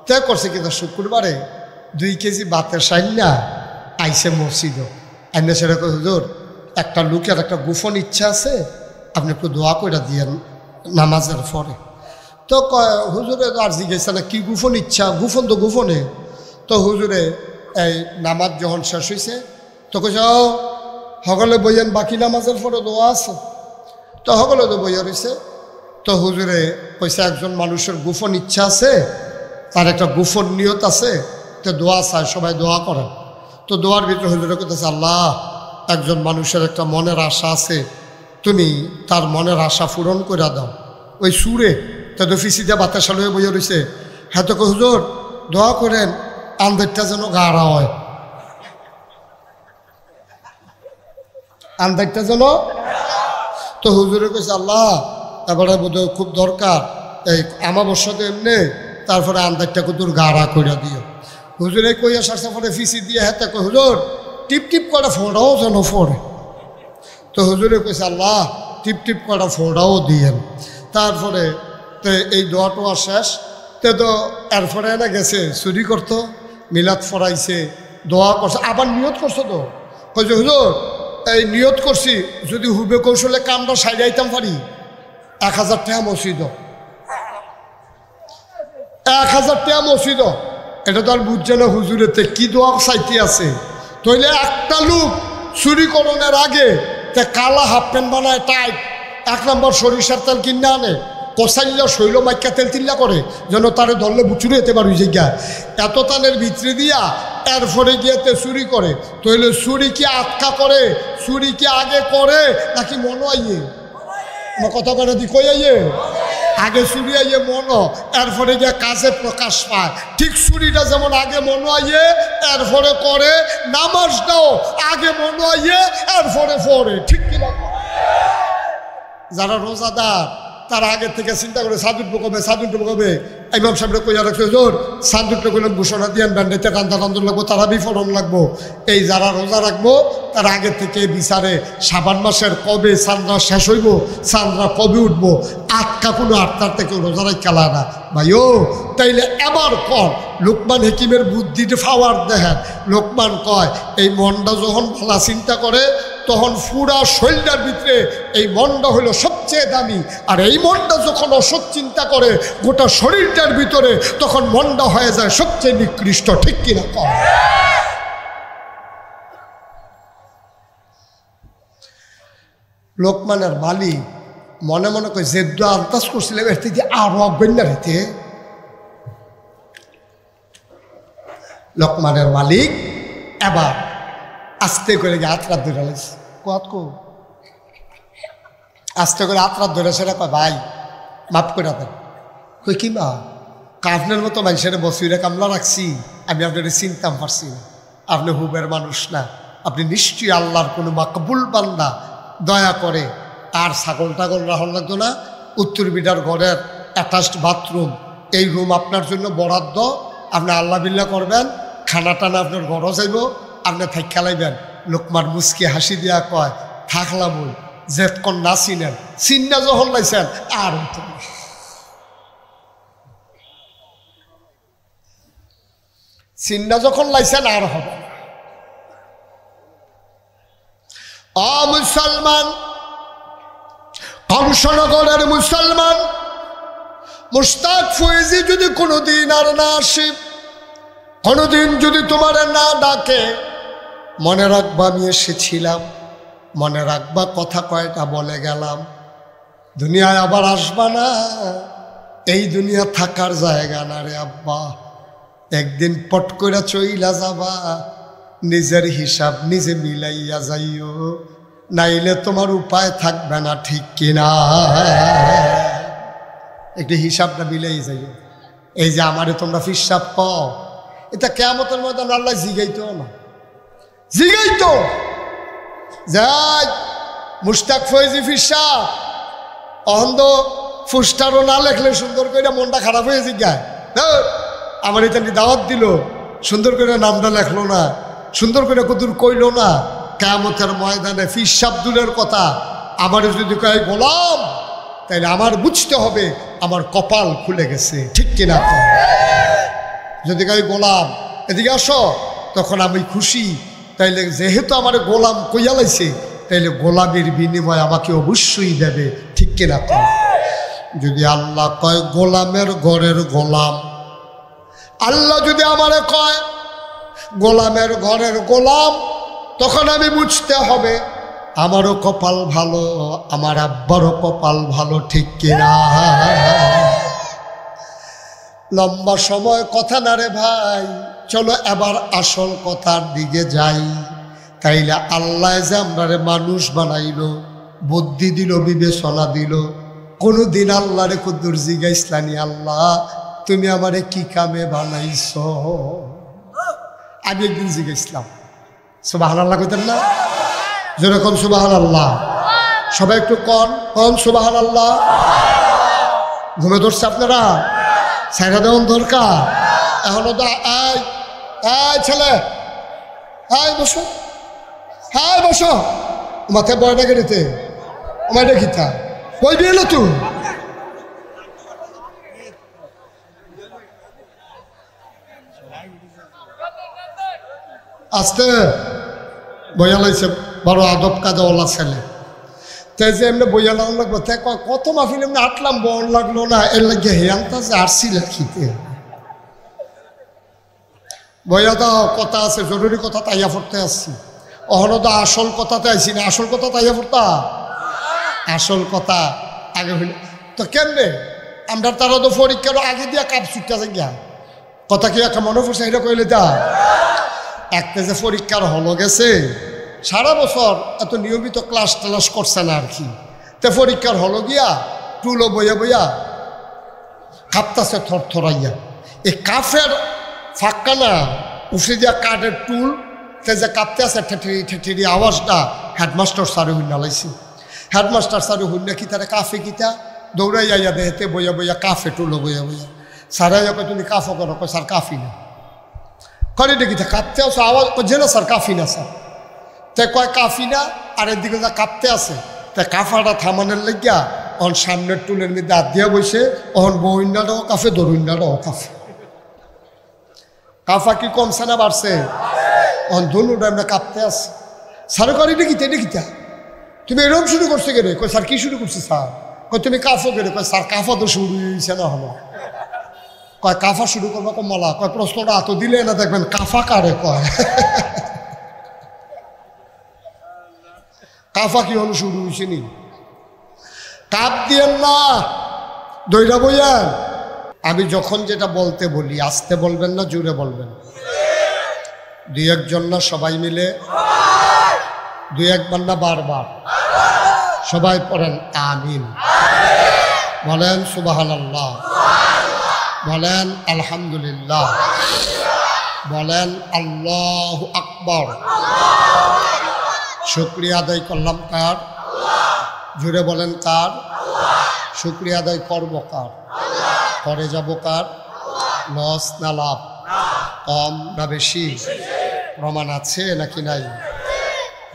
তে করছে কিন্তু শুক্রবারে 2 কেজি বাতের সাইনা আইসে মসজিদ আইনা। সেটা কই হুজুর একটা লোকের একটা গোপন ইচ্ছা আছে, আপনি একটু দোয়া করে দিয়েন নামাজের পরে। তো হুজুরে আর জিজ্ঞাসা না কি গোপন ইচ্ছা? গোপন তো গোপনে। তো হুজুরে এই নামাজ যখন শেষ হয়েছে তো কইছে সকলে বইয়েন, বাকি নামাজের পরে দোয়া আছে। তো সকলে তো বইয়া রয়েছে। তো হুজুরে কইছে একজন মানুষের গোপন ইচ্ছা আছে, তার একটা গোপন নিয়ত আছে, তো দোয়া চায়, সবাই দোয়া করে। তো দোয়ার ভিতরে হুজুরে কইতেছে আল্লাহ, একজন মানুষের একটা মনের আশা আছে, তুমি তার মনের আশা পূরণ করে দাও। ওই সুরে তো ফিসিতে বাতাসা লয়ে বইয়া রয়েছে। হ্যাঁ তো হুজুর দোয়া করেন আন্দারটা যেন গাঢ়া হয়, আন্দারটা যেন। তো হুজুরে কইছে আল্লাহ এবারে বোধহয় খুব দরকার, এই আমাবস্যাতে এমনি, তারপরে আন্দারটা কুতুর গাঢ়া করে দিও। হুজুরে কইয়া সারসা পরে ফিসি দিয়ে হাতে কই হুজুর টিপ টিপ করে ফোড়াও যেন ফোড়ে। তো হুজুরে কইছে আল্লাহ টিপ টিপ করে ফোড়াও দিয়েন। তারপরে তো এই দোয়া টোয়া শেষ। তো এরপরে না গেছে চুরি করতো, মিলাদ ফরাইছে, দোয়া করছে, আবার নিয়ত করছো। তো কইছে হুজুর এই নিয়ত করছি যদি হুবে কৌশলে কামটা সাইডাইতাম পারি 1000 টাকা মসজিদ, 1000 টাকা মসজিদ। এটা তো আর বুঝছে না হুজুরেতে কি দোয়া চাইতে আছে। তইলে একটা লোক চুরি করণের আগে তে কালা হাফ প্যান্ট বানায় টাইট, 1 নম্বর সরিষার তেল কিনে আনে, কষাইলা শৈল মাইকা তেল তিল্লা করে যেন তারে ধরলে বুচুরে যেতে পারি জায়গা এত তানের ভিতরে দিয়া এরপরে গিয়েতে চুরি করে। তইলে চুরি কি আটকা করে, চুরি কি আগে করে নাকি মনো আইয়ে? আমার কথা করে দি কই আইয়ে? আগে চুরি আইয়ে মনো, এরপরে গিয়ে কাজে প্রকাশ পায়। ঠিক চুরিটা যেমন আগে মনো আইয়ে এরপরে করে, নামাজটাও আগে মনো আইয়ে এরপরে পড়ে। ঠিক কিনা? যারা রোজাদার তারা আগের থেকে চিন্তা করে সাদুটবো কবে, সাদুটবো কবে। ইমাম সাহেবরা কইয়া রাখছে জোর সাদুটটা করলাম ঘোষণা দিয়ান ব্যান্ডেতে কান্দা কান্দন লাগবো, তারা বিফলন লাগবো। এই যারা রোজা রাখবো তারা আগের থেকে বিচারে শাবান মাসের কবে চান্দ্রা শেষ হইব, চান্দ্রা কবে উঠবো, আটকা কোনো আটটার থেকে রোজা রাখ খেলা না ভাই। ও তাইলে এবার কর লোকমান হাকিমের বুদ্ধিতে ফাওয়ার দেখেন। লোকমান কয় এই মনটা যখন ভালো চিন্তা করে তখন পুরা শরীরটার ভিতরে এই মনটা হলো সবচেয়ে দামি। আর এই মনটা যখন অসৎ চিন্তা করে গোটা শরীরটার ভিতরে, তখন মনটা হয়ে যায় সবচেয়ে নিকৃষ্ট। ঠিক কিনা কয়? লোকমানের মালিক মনে মনে করে যে আন্দাজ করছিলাম এর থেকে আরো অজ্ঞান না রেতে। লোকমানের মালিক এবার আস্তে করে গিয়ে আতরাত ধরে লাগছে। কো আস্তে করে আতরাত ধরে সেটা কয় ভাই মাফ করে দেন। কই কি মা কাফনের মতো মানুষের বসিরে কামলা রাখছি, আমি আপনার চিনতাম পারছি না, আপনি হুবের মানুষ না, আপনি নিশ্চয়ই আল্লাহর কোনো মাকবুল বান্দা। দয়া করে আর ছাগল টাগল রাখন লাগতো না, উত্তর বিটার ঘরের অ্যাটাচড বাথরুম, এই রুম আপনার জন্য বরাদ্দ, আপনি আল্লাহ বিল্লাহ করবেন, খানা টানা আপনার ঘরও যাইব, আপনি থাইকা লাইবেন। লোকমান মুচকি হাসি দিয়া কয় থাকলা বই জেদ কন না চিনেন, চিন্না যখন লাইছেন আর হতো না। চিন্না যখন লাইছেন আর হবে না। মুসলমান, কংসনগরের মুসলমান মুশতাক ফয়েজি যদি কোনোদিন আর না আসে, কোনোদিন যদি তোমার না ডাকে, মনে রাখবা আমি এসেছিলাম, মনে রাখবা কথা কয়টা বলে গেলাম, দুনিয়ায় আবার আসবা না, এই দুনিয়া থাকার জায়গা না রে আব্বা, একদিন পট করে চইলা যাবা, নিজের হিসাব নিজে মিলাইয়া যাইও, নাইলে তোমার উপায় থাকবে না, ঠিক কিনা? একটু হিসাবটা মিলাই যাইও। এই যে আমারে তোমরা ফিসাব পাও, এটা কিয়ামতের ময়দানে আল্লাহ জিগাইতো না, জিগাইতো যাই মুশতাক ফয়েজি ফিসাব অহন্দ ফুস্টারও না লেখলে সুন্দর করে মনটা খারাপ হয়ে জিগায়, আমার এটা দাওয়াত দিল, সুন্দর করে নামটা লেখলো না, সুন্দর করে কদুর কইল না, কিয়ামতের ময়দানে ফিসাব দূরের কথা আমার যদি কয় গোলাম, তাইলে আমার বুঝতে হবে আমার কপাল খুলে গেছে, ঠিক কিনা? যদি কয় গোলাম এদিকে আসো, তখন আমি খুশি, তাইলে যেহেতু আমার গোলাম কইয়া লাইছে, তাইলে গোলামের বিনিময় আমাকে অবশ্যই দেবে, ঠিক কিনা? যদি আল্লাহ কয় গোলামের ঘরের গোলাম, আল্লাহ যদি আমারে কয় গোলামের ঘরের গোলাম, তখন আমি বুঝতে হবে আমারও কপাল ভালো, আমার আব্বারও কপাল ভালো, ঠিক কিনা? লম্বা সময় কথা না রে ভাই, চলো এবার আসল কথার দিকে যাই। তাইলে আল্লাহ যে আমরারে মানুষ বানাইল, বুদ্ধি দিল, বিবেচনা দিল, কোনোদিন আল্লাহরে কুদ্দুর জিগাইসলানি, আল্লাহ তুমি আমারে কি কামে বানাইছ? আমি একদিন জিগাইছিলাম, সুবহানাল্লাহ কইতেন না? যেরকম সুবহানাল্লাহ, সবাই একটু কন সুবহানাল্লাহ। ঘুমে ধরছে আপনারা? ছাইরা দেওয়ান দরকার এখনো তো। ছেলে বসো, বসো, মাথায় বয়টা কেটেতে আমার দেখিতা কই দিয়ে এলো তুই? আস্তে বইয়া লাইছে, বড় আদব কাজওয়ালা ছেলে, তাই যে এমনি বইয়া লাগান লাগবো, তাই কত মাহফিল এমনি আটলাম, বন লাগলো না, এর লাগে হেয়ানটা যে আসছি লেখিতে বইয়া দাও, কথা আছে, জরুরি কথা তাইয়া পড়তে আসছি, অহনো তো আসল কথাতে আইসি না, আসল কথা তাইয়া পড়তা, আসল কথা আগে হইল তো কেমনে আমরা, তারা তো পরীক্ষার আগে দিয়া কাপ ছুটতে গিয়া কথা কি একটা মনে পড়ছে, এটা কইলে তা একটা যে পরীক্ষার হলো গেছে, সারা বছর এত নিয়মিত ক্লাস টালাস করছে না আর কি, তো পরীক্ষার হলো গিয়া টুলো বইয়া বইয়া কাঁপতাছে থরথরাইয়া, এই কাফের ফাঁকা না উঠে দিয়া কাঠের টুল, তে যে কাঁপতে আছে ঠেঠেরি ঠেঠেরি আওয়াজটা হেডমাস্টার স্যারে হুন্না লাইছে। হেডমাস্টার স্যারে হুন্না কি তারা কাফে কিতা দৌড়াইয়া ইয়া দেহেতে বইয়া বইয়া কাফে টুলো বইয়া বইয়া, স্যারে কয় তুমি কাফো করো, কয় স্যার কাফি না, করে দেখি কাঁপতে আছে আওয়াজ, যে না স্যার কাফি না স্যার, তাই কয় কাফি না, আর এদিকে যা কাঁপতে আছে, তাই কাফাটা থামানোর লাগিয়া অন সামনের টুলের মধ্যে হাত দিয়া বসে, অহন বইন্যাটাও কাফে, দরুন্যাটাও কাফে। কাফা কি কমছে না বাড়ছে? অন ধনুটা আমরা কাঁপতে আছে, স্যার করে দেখিতে দেখিতা তুমি এরকম শুরু করছো কেন? কয় স্যার কি শুরু করছি স্যার? কয় তুমি কাফো কেন? কয় স্যার কাফা তো শুরু হয়েছে না হলো। কয় কাফা শুরু করবো কমলা? কয় প্রশ্নটা এত দিলে না দেখবেন কাফা কারে কয়। কাফা কি হলো শুরু হয়েছে নি? কাপ দিয়েন না, দইরা বইয়ান। আমি যখন যেটা বলতে বলি আস্তে বলবেন না জোরে বলবেন? দুই একজন না সবাই মিলে? দুই একবার না বারবার? সবাই পড়েন আমিন, বলেন সুবহানাল্লাহ, বলেন আলহামদুলিল্লাহ, বলেন আল্লাহু আকবার। শুকরিয়া আদায় করলাম কার? জোরে বলেন কার? শুকরিয়া আদায় করব কার? করে যাব কার? লস না লাভ? কম না বেশি? প্রমাণ আছে নাকি নাই?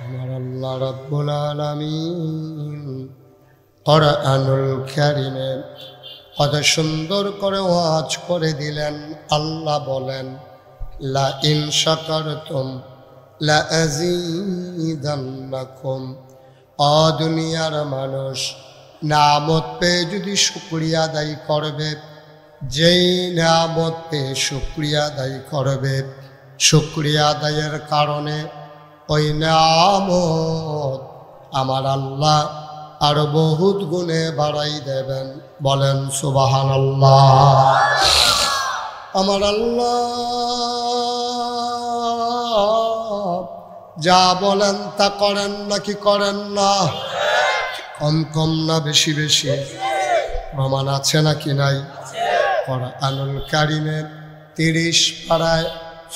আমার আল্লাহ আল্লাহ রাব্বুল আলামিন কুরআনুল কারীমে কত সুন্দর করে ওয়াজ করে দিলেন। আল্লাহ বলেন, লা ইন শাকারতুম লা আযীদান্নাকুম। ও দুনিয়ার মানুষ, নিয়ামত পেয়ে যদি শুকরিয়া আদায় করবে, যেই নিয়ামত পেয়ে শুকরিয়া আদায় করবে, শুকরিয়া আদায়ের কারণে ওই নিয়ামত আমার আল্লাহ আরো বহুত গুণে বাড়াই দেবেন। বলেন সুবহানাল্লাহ। আমার আল্লাহ যা বলেন তা করেন নাকি করেন না? কম কম না বেশি বেশি? প্রমাণ আছে নাকি নাই? কুরআনুল কারীমে 30 পারায়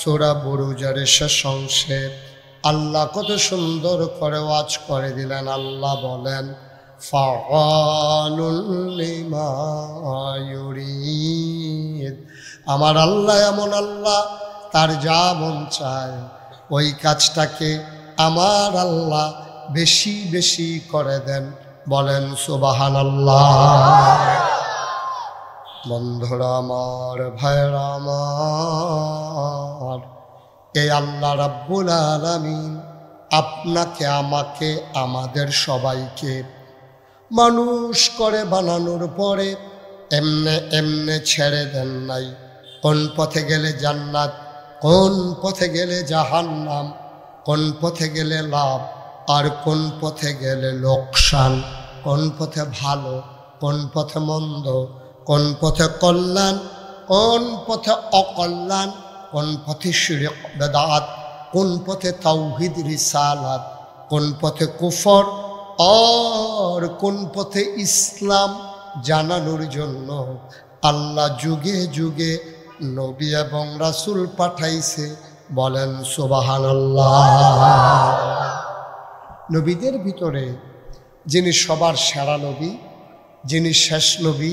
সূরা বুরুজের শেষ অংশে আল্লাহ কত সুন্দর করে ওয়াজ করে দিলেন। আল্লাহ বলেন, ফাআলুল লিমা ইউরিদ। আমার আল্লাহ এমন আল্লাহ, তার যা মন চায় ওই কাজটাকে আমার আল্লাহ বেশি বেশি করে দেন। বলেন সুবহানাল্লাহ। বন্ধুরা আমার, ভাইরা আমার, এই আল্লাহ রাব্বুল আলামিন আপনাকে, আমাকে, আমাদের সবাইকে মানুষ করে বানানোর পরে এমনে এমনে ছেড়ে দেন নাই। কোন পথে গেলে জান্নাত, কোন পথে গেলে জাহান্নাম, কোন পথে গেলে লাভ আর কোন পথে গেলে লোকসান, কোন পথে ভালো, কোন পথে মন্দ, কোন পথে কল্যাণ, কোন পথে অকল্যাণ, কোন পথে শিরক বেদাত, কোন পথে তাওহীদ রিসালাত, কোন পথে কুফর আর কোন পথে ইসলাম জানানোর জন্য আল্লাহ যুগে যুগে নবী এবং রাসূল পাঠাইছে। বলেন সুবহানাল্লাহ। নবীদের ভিতরে যিনি সবার সেরা নবী, যিনি শেষ নবী,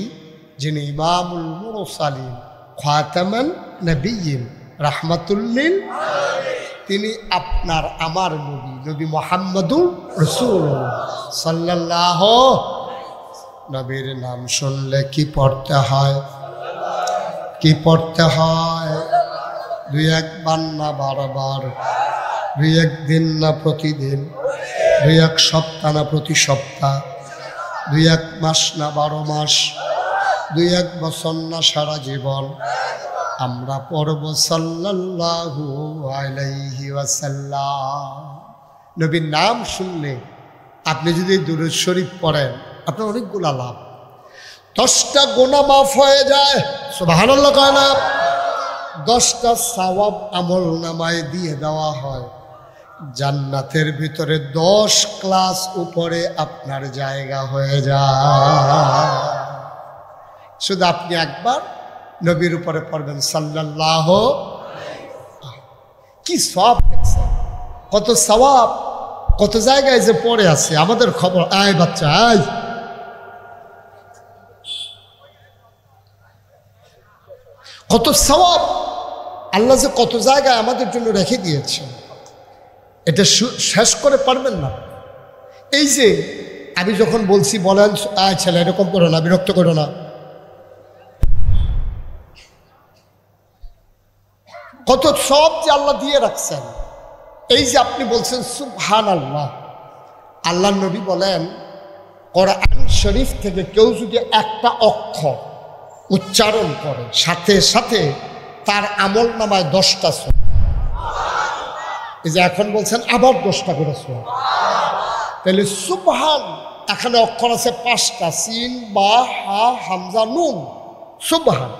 যিনি ইমামুল মুরসালিন, খাতামান নবিয়্যিন, রাহমাতুল লিল আলামিন, তিনি আপনার আমার নবী, নবী মুহাম্মদুর রাসূলুল্লাহ সাল্লাল্লাহু। নবীর নাম শুনলে কি পড়তে হয়? কি পড়তে হয়? 2-1 বার না 12 বার? 2-1 দিন না প্রতিদিন? 2-1 সপ্তাহ না প্রতি সপ্তাহ? 2-1 মাস না 12 মাস? 2-1 বছর না সারা জীবন? আমরা পড়ব সাল্লাল্লাহু আলাইহি ওয়াসাল্লাম। নবীর নাম শুনলে আপনি যদি দুরূদ শরীফ পড়েন, আপনার অনেকগুলা লাভ। 10টা গুনাহ মাফ হয়ে যায়। সুবহানাল্লাহ কয় না? 10টা সওয়াব আমল নামায় দিয়ে দেওয়া হয়। জান্নাতের ভিতরে 10 ক্লাস উপরে আপনার জায়গা হয়ে যায়। শুধু আপনি একবার নবীর উপরে পড়বেন সাল্লাল্লাহু। কি সওয়াব দেখছেন, কত সওয়াব, কত জায়গায় যে পড়ে আছে। আমাদের খবর, আয় বাচ্চা আয়। কত সওয়াব আল্লাহ যে কত জায়গায় আমাদের জন্য রেখে দিয়েছে, এটা শেষ করে পারবেন না। এই যে আমি যখন বলছি বলেন আয় ছেলে এরকম করো না, বিরক্ত করো না, কত সব যে আল্লাহ দিয়ে রাখছেন। এই যে আপনি বলছেন সুবহানাল্লাহ, আল্লাহ নবী বলেন কোরআন শরীফ থেকে কেউ যদি একটা অক্ষর উচ্চারণ করে, সাথে সাথে তার আমল নামায় 10টা সওয়াব। এই যে এখন বলছেন আবার 10টা করে সওয়াব। তাহলে সুবহান, এখানে অক্ষর আছে 5টা, সিন, বা, হা, হামজা, নুন। সুবহান,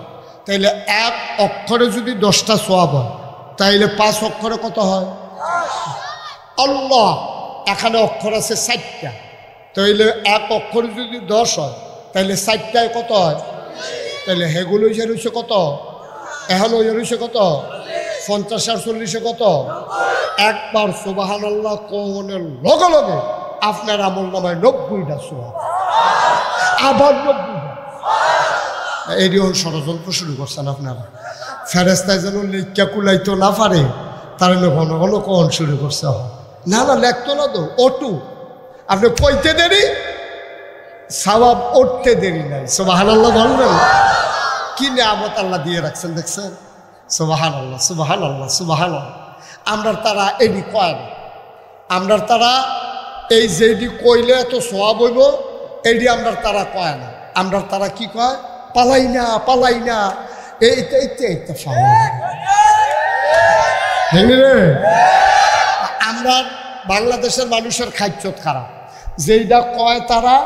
তাইলে এক অক্ষরে যদি 10টা সওয়াব হয়, তাইলে 5 অক্ষরে কত হয়? আল্লাহ, এখানে অক্ষর আছে 4টা, তাইলে এক অক্ষরে যদি 10 হয়, তাইলে 4টায় কত হয়? তাইলে হেগুলো রয়েছে কত? এখন রয়েছে কত? 50 আর 40 কত? একবার সুবহানাল্লাহ কওনের লগে লগে আপনার আমল নামায় 90টা সওয়াব, আবার 90টা। এরিও ষড়যন্ত্র শুরু করছেন আপনারা। ফেরেস্তায় যেন লিখা কুলাইতো না পারে, তার ঘন ঘন কন শুরু করছে। না না লেখতো না তো অটু, আপনি কইতে দেরি সওয়াব উঠতে দেরি নাই। সুবহানাল্লাহ বলবেন। কি নিয়ামত আল্লাহ দিয়ে রাখছেন দেখছেন। সুবহানাল্লাহ সুবহানাল্লাহ সুবহানাল্লাহ। আমরা তারা এডি কয় না, আমরা তারা এই যেডি কইলে এত সওয়াব হইব এইডি আমরা তারা কয় না। আমরা তারা কি কয়, পালাই না পালাই না, এইটা এইটা এইটা রে। আমরা বাংলাদেশের মানুষের খাদ্যত খারাপ, যেইটা কয় তারা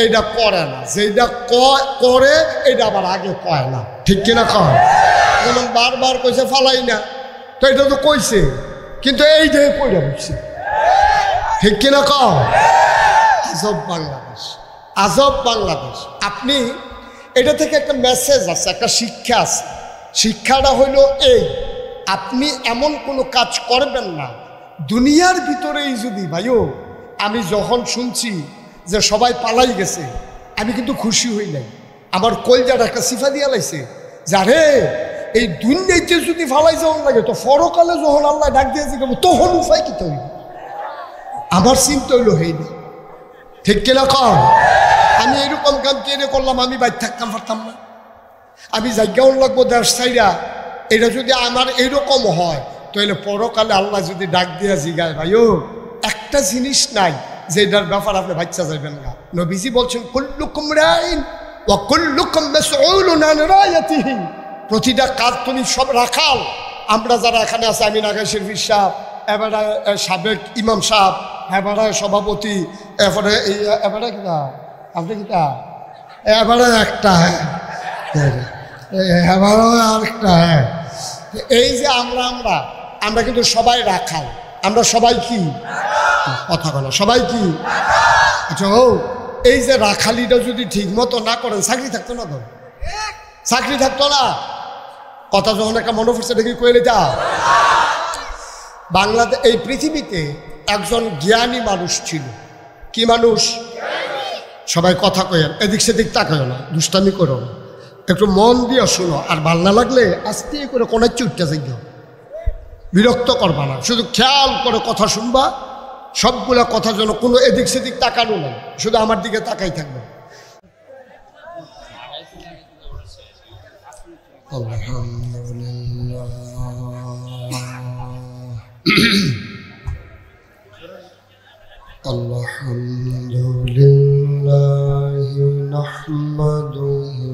এইটা করে না, যেইটা করে এইটা আবার আগে কয় না, ঠিক কিনা কয়। যেমন বারবার কইছে ফালাই না, তো এটা তো কইছে কিন্তু এইটাই কইরা বুঝছে, ঠিক কিনা কয়। আজব বাংলাদেশ, আজব বাংলাদেশ। আপনি এটা থেকে একটা মেসেজ আছে, একটা শিক্ষা আছে। শিক্ষাটা হইল এই, আপনি এমন কোনো কাজ করবেন না দুনিয়ার ভিতরেই যদি ভাইও। আমি যখন শুনছি যে সবাই পালাই গেছে আমি কিন্তু খুশি হই নাই, আমার কলজাটা একটা সিফা দিয়া লাইছে। যারে এই দুনিয়াতে যদি ফালাই যাওয়ার লাগে তো পরকালে যখন আল্লাহ ডাক দিয়ে যাবো তখন উপায় কি তৈরি, আমার চিন্তা হইল হইনি, ঠিক কিনা কম। আমি এরকম কাম কেনে করলাম, আমি বাইর থাকতাম পারতাম না, আমি জায়গাও লাগবো দেশ সাইডা। এটা যদি আমার এইরকম হয় তাহলে পরকালে আল্লাহ যদি ডাক দিয়া জিগায় ভাইও একটা জিনিস নাই যেটার ব্যাপার আপনি বাচ্চা যাবেন না। নবীজি বলছেন কুল্লুকুম রাইন ওয়া কুল্লুকুম মাসউলুন আন রায়াতিহি, প্রতিটা কাজ তুমি সব রাখাল। আমরা যারা এখানে আছে, আমি নাগাই শরীফ সাহেব, এবারে সাবেক ইমাম সাহেব, এবারে সভাপতি, এবারে এবারে কিনা আপনি কিনা এবারে একটা, হ্যাঁ এবারও আরেকটা, হ্যাঁ। এই যে আমরা আমরা আমরা কিন্তু সবাই রাখাল, আমরা সবাই কি কথা বলো, সবাই কি। আচ্ছা ও এই যে রাখালিটা যদি ঠিক মতো না করেন চাকরি থাকতো না তো, চাকরি থাকতো না। কথা যখন একটা মনে পড়ছে দেখি কইলে যা। বাংলাদেশ এই পৃথিবীতে একজন জ্ঞানী মানুষ ছিল। কি মানুষ? সবাই কথা কয়েন, এদিক সেদিক তাকায় না, দুষ্টামি করো না, একটু মন দিয়ে শোনো। আর ভাল না লাগলে আস্তে করে কোনায় চুটটা যাই, বিরক্ত করবা না, শুধু খেয়াল করে কথা শুনবা। সবগুলা কথা যেন কোনো এদিক সেদিক তাকানো নাই, শুধু আমার দিকে তাকাই থাকবে। আলহামদুলিল্লাহ আলহামদুলিল্লাহ নাহমাদুহু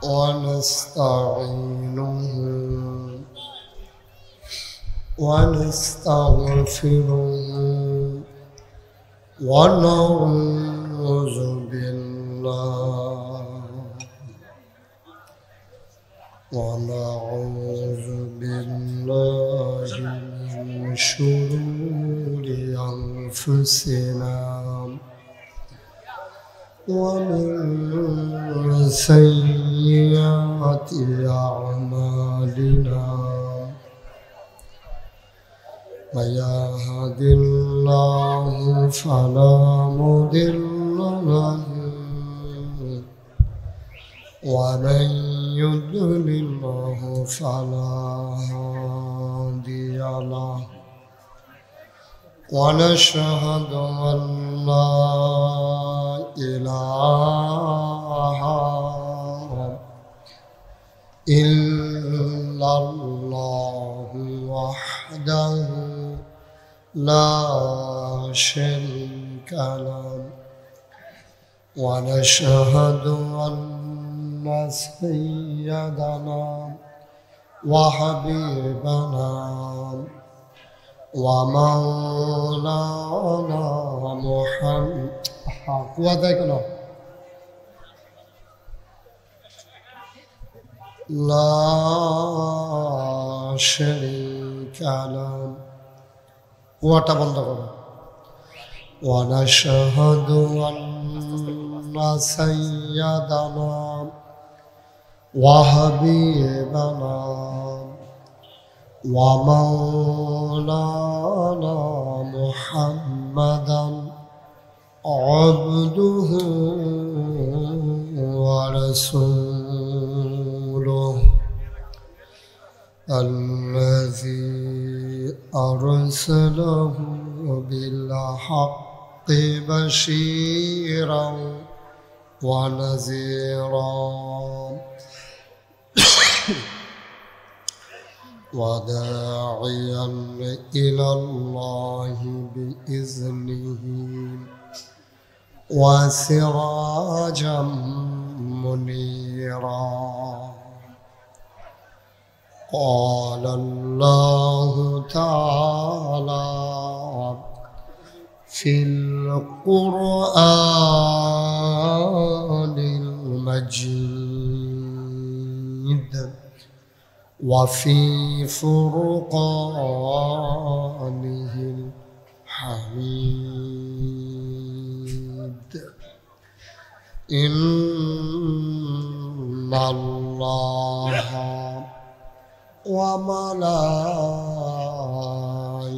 ওয়া নাস্তাঈনুহু ওয়া নাস্তাগফিরুহু ওয়া নাউযু বিল্লাহ من شرور أنفسنا ومن سيئات أعمالنا من يهد الله فلا مضل له ومن يضلله فلا هادي له ونشهد أن لا إله إلا الله وحده لا شريك له ونشهد أن سيدنا وحبيبنا ومولانا محمد لا شريك له ونشهد أن سيدنا وحبيبنا ومولانا محمدا عبده ورسوله الذي الذي أرسله بالحق بشيرا ونذيرا وداعيا إلى الله بإذنه وسراجا منيرا قال الله تعالى في القرآن المجيد وفي فرقانه الحميد إن الله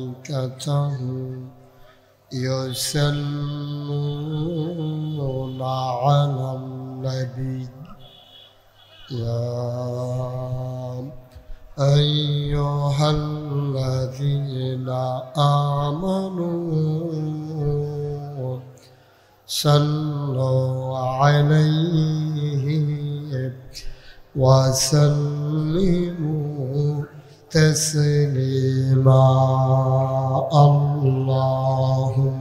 وملائكته يصلون على النبي يا أيها الذين آمنوا صلوا عليه وسلموا تسليما اللهم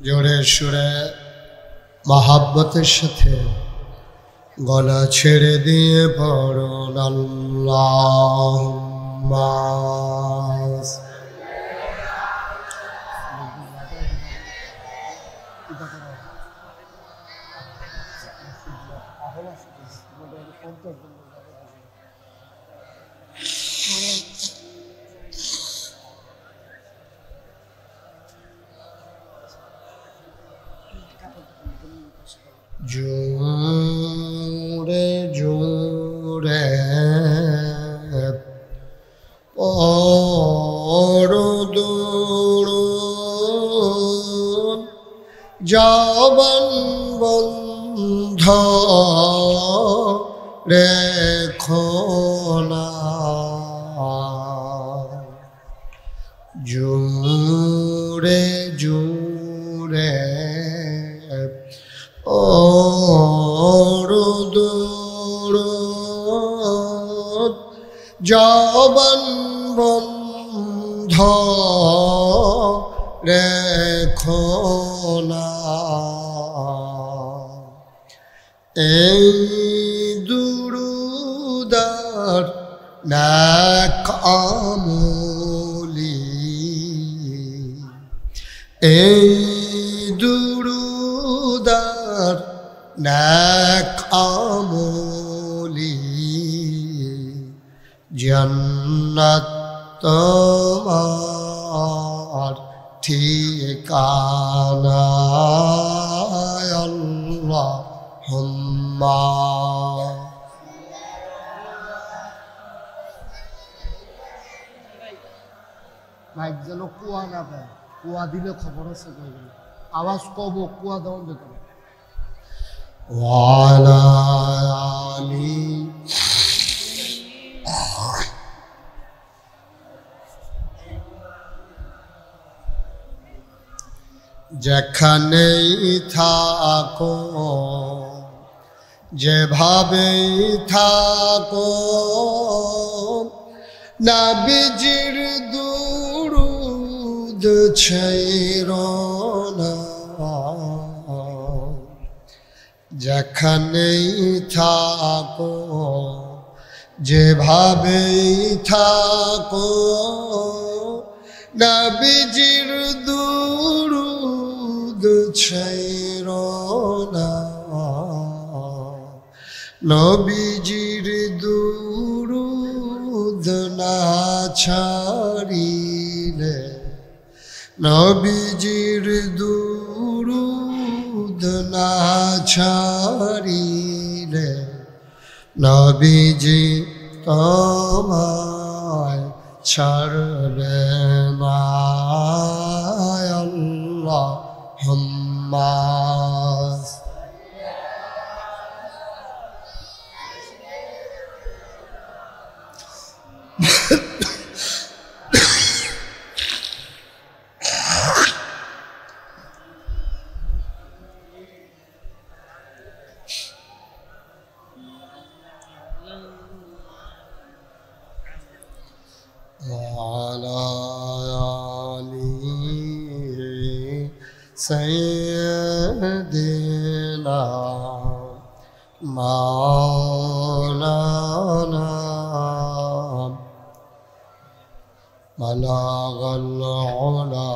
জোরে সুরে মহাব্বতের সাথে গলা ছেড়ে দিয়ে পড়ুন আল্লাহুম্মা জোরে জোরে পড়ুন জবান বন্ধ রেখো না জোরে জোরে জবান বন্ধ রেখো না এই দুরুদার নেক আমলি এই দুরুদার নেক আমলি জান্নাত তোমার ঠিকানা আল্লাহুম্মা মাইক যেন কুয়া না পায়, কুয়া দিলে খবর আছে আওয়াজ কব কুয়া দেওয়া যেত ওয়ালা আলী যেখানেই থাকো যেভাবেই থাকো নবীজির দুরূদ ছাইরো না যেখানেই থাকো যেভাবেই থাকো নবীজির দুরূদ ছাইরো না নবীজির দুরূদ না ছাড়িলে নবীজির দুরূদ না ছাড়িলে নবীজি তোমায় ছাড়বে না আল্লাহুম্মা سيدنا مولانا بلغ العلا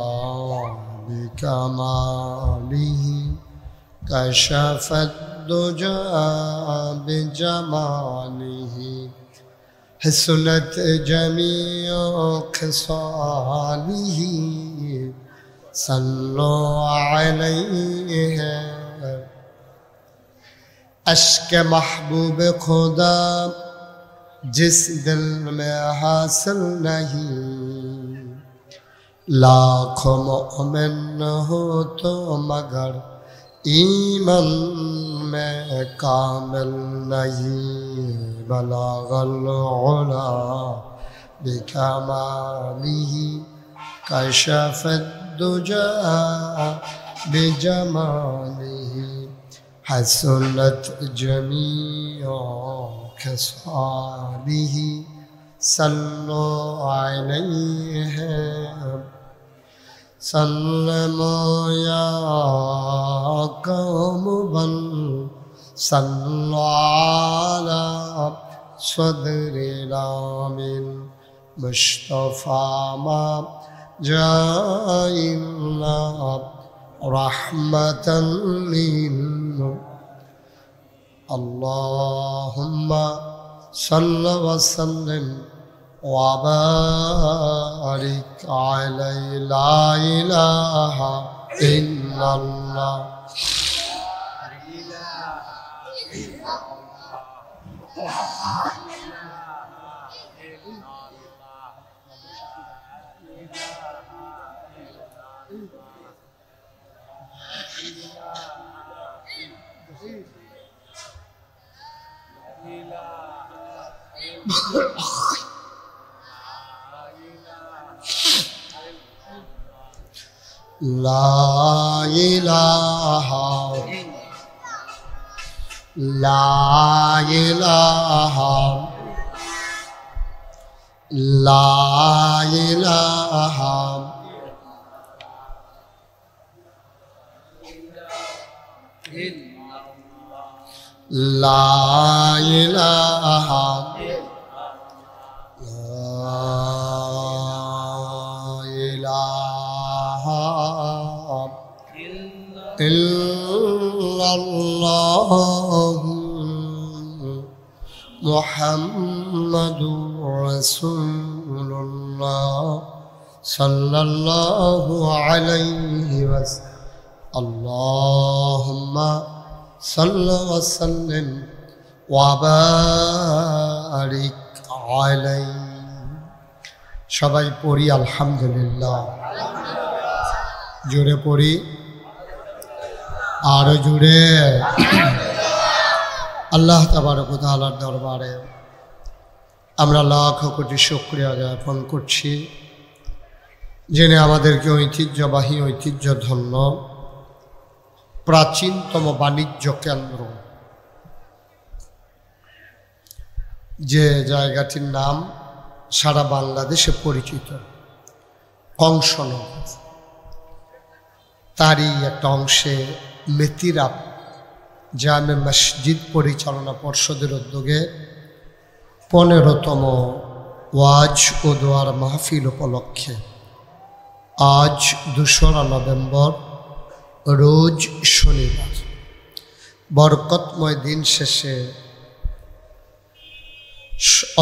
بكماله كشف الدجى بجماله حسنت جميع خصاله صلوا عليه اشک محبوب خدا جس دل میں حاصل نہیں لاکھوں مومن ہو تو مگر ایمان میں کامل نہیں بلغ العلا بکمالہ کشف الدجى بجماله حسنت جميع خصاله صلوا عليه سلموا يا قوم بل صلوا على صدر الامين مصطفى ما جاء إلا رحمة للعالمين اللهم صل وسلم وبارك عليه لا إله إلا الله لا إله لا إله لا إله لا إله إلا الله محمد رسول الله صلى الله عليه وسلم اللهم صل وسلم وبارك عليه সবাই পড়ি আলহামদুলিল্লাহ জোরে পড়ি আরো জোরে আল্লাহ তাবারক ওয়া তাআলার দরবারে আমরা লাখ কোটি শুকরিয়া জ্ঞাপন করছি যিনি আমাদেরকে ঐতিহ্যবাহী ঐতিহ্যধন্য প্রাচীনতম বাণিজ্য কেন্দ্র যে জায়গাটির নাম সারা বাংলাদেশে পরিচিত কংসনগর তারই একটা অংশে মেতিরাপ জামে মসজিদ পরিচালনা পর্ষদের উদ্যোগে 15তম ওয়াজ ও দোয়ার মাহফিল উপলক্ষে আজ 2রা নভেম্বর রোজ শনিবার বরকতময় দিন শেষে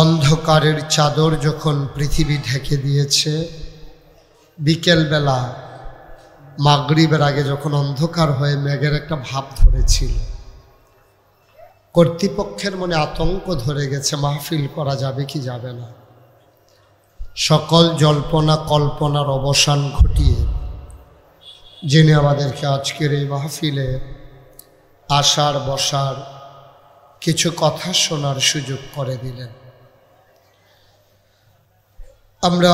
অন্ধকারের চাদর যখন পৃথিবী ঢেকে দিয়েছে বিকেলবেলা মাগরিবের আগে যখন অন্ধকার হয়ে মেঘের একটা ভাব ধরেছিল, কর্তৃপক্ষের মনে আতঙ্ক ধরে গেছে, মাহফিল করা যাবে কি যাবে না। সকল জল্পনা কল্পনার অবসান ঘটিয়ে যিনি আমাদেরকে আজকের এই মাহফিলে আসার বসার কিছু কথা শোনার সুযোগ করে দিলেন, আমরা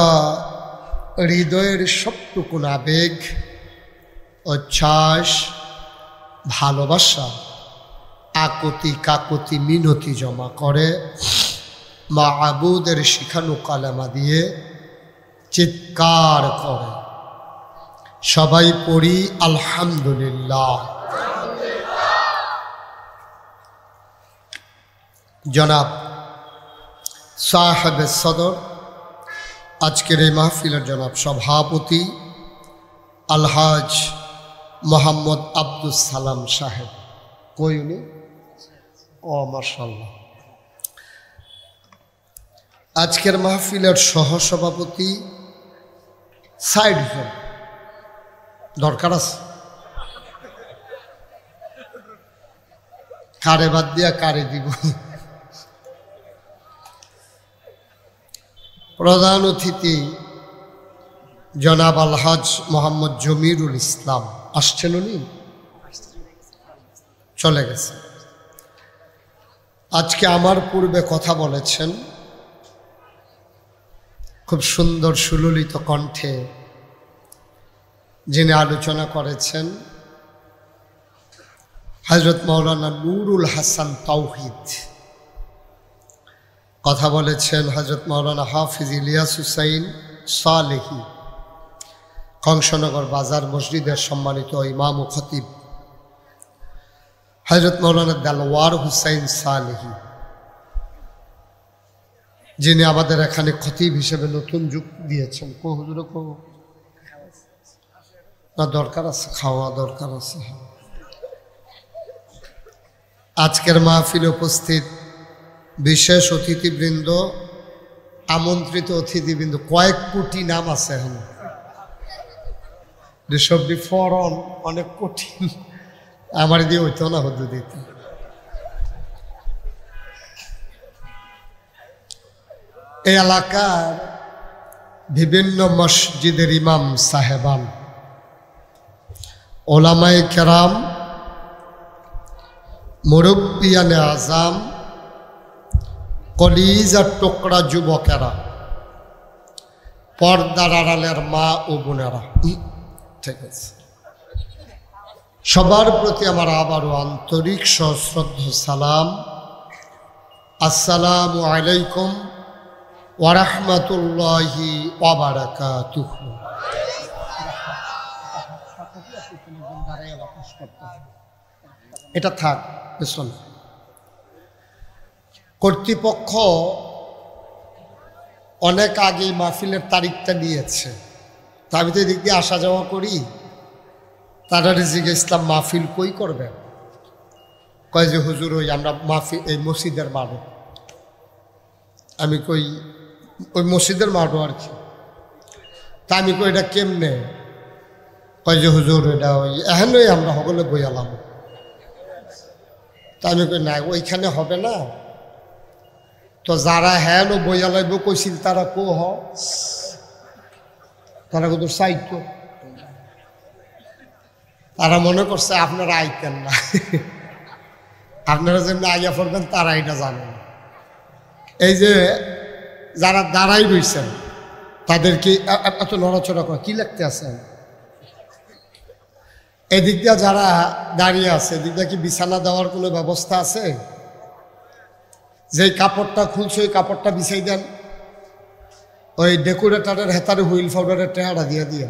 হৃদয়ের সবটুকু আবেগ, উচ্ছ্বাস, ভালোবাসা, আকুতি কাকুতি মিনতি জমা করে মাবুদের শিখানো কালেমা দিয়ে চিৎকার করে সবাই পড়ি আলহামদুলিল্লাহ। জনাব সাহেব সদর, আজকের এই মাহফিলের জনাব সভাপতি আলহাজ মোহাম্মদ আব্দুল সালাম সাহেব, কই উনি? ও মাশাআল্লাহ। আজকের মাহফিলের সহসভাপতি সাইড দরকার আছে, কারে বাদ দিয়া কারে দিব। প্রধান অতিথি জনাব আলহাজ মোহাম্মদ জমিরুল ইসলাম আসছেন, উনি চলে গেছে। আজকে আমার পূর্বে কথা বলেছেন, খুব সুন্দর সুললিত কণ্ঠে যিনি আলোচনা করেছেন হযরত মাওলানা নুরুল হাসান তাওহিদ। কথা বলেছেন হযরত মাওলানা হাফিজ ইলিয়াস হুসাইন সালেহি, কংসনগর বাজার মসজিদের সম্মানিত ইমাম ও খতিব হযরত মাওলানা দেলওয়ার হুসাইন সালেহি, যিনি আমাদের এখানে খতিব হিসেবে নতুন যুগ দিয়েছেন। না দরকার আছে, খাওয়া দরকার আছে। আজকের মাহফিলে উপস্থিত বিশেষ অতিথিবৃন্দ, আমন্ত্রিত অতিথিবৃন্দ, কয়েক কোটি নাম আছে এখন, শব্দ ফরন অনেক কঠিন, আমার দিয়ে হইতো না, হতো দিতে। এই এলাকার বিভিন্ন মসজিদের ইমাম সাহেবান, ওলামায়ে কেরাম, মুরব্বিয়ানে আজাম, কলিজার টুকরা যুবকেরা, পর্দার আড়ালের মা ও বোনেরা, ঠিক আছে, সবার প্রতি আমার আবারও আন্তরিক সশ্রদ্ধ সালাম। আসসালামু আলাইকুম ওয়া রাহমাতুল্লাহি ওয়া বারাকাতুহু। এটা থাক পেছন। কর্তৃপক্ষ অনেক আগেই মাহফিলের তারিখটা নিয়েছে, তা আমি তো এদিক দিয়ে আসা যাওয়া করি। তারা জিজ্ঞেস ইসলাম মাহফিল কই করবে? কয় যে হুজুর ওই আমরা মাহফিল এই মসজিদের মাঠে। আমি কই ওই মসজিদের মাঠও আর কি। তা আমি কই এটা কেমনে? কয় যে হুজুর এটা ওই এহেনই আমরা সকলে বই আলাম। তা আমি কই না, ওইখানে হবে না তো। যারা হ্যান ও বইয়া লাগব কইছিল তারা কো হ, তারা কত সাইট, তারা মনে করছে আপনারা আইতেন না, আপনারা যেমনি আইয়া পড়বেন তারা এটা জানেন। এই যে যারা দাঁড়াই রয়েছেন তাদেরকে এত নড়াচড়া করে কি লাগতে আছেন? এদিক দিয়ে যারা দাঁড়িয়ে আছে এদিক দিয়ে কি বিছানা দেওয়ার কোনো ব্যবস্থা আছে? যেই কাপড়টা খুলছে ওই কাপড়টা বিছাই দেন, ওই ডেকোরেটারের হেতারে হুইল পাউডারের টেহারা দিয়ে দিয়ে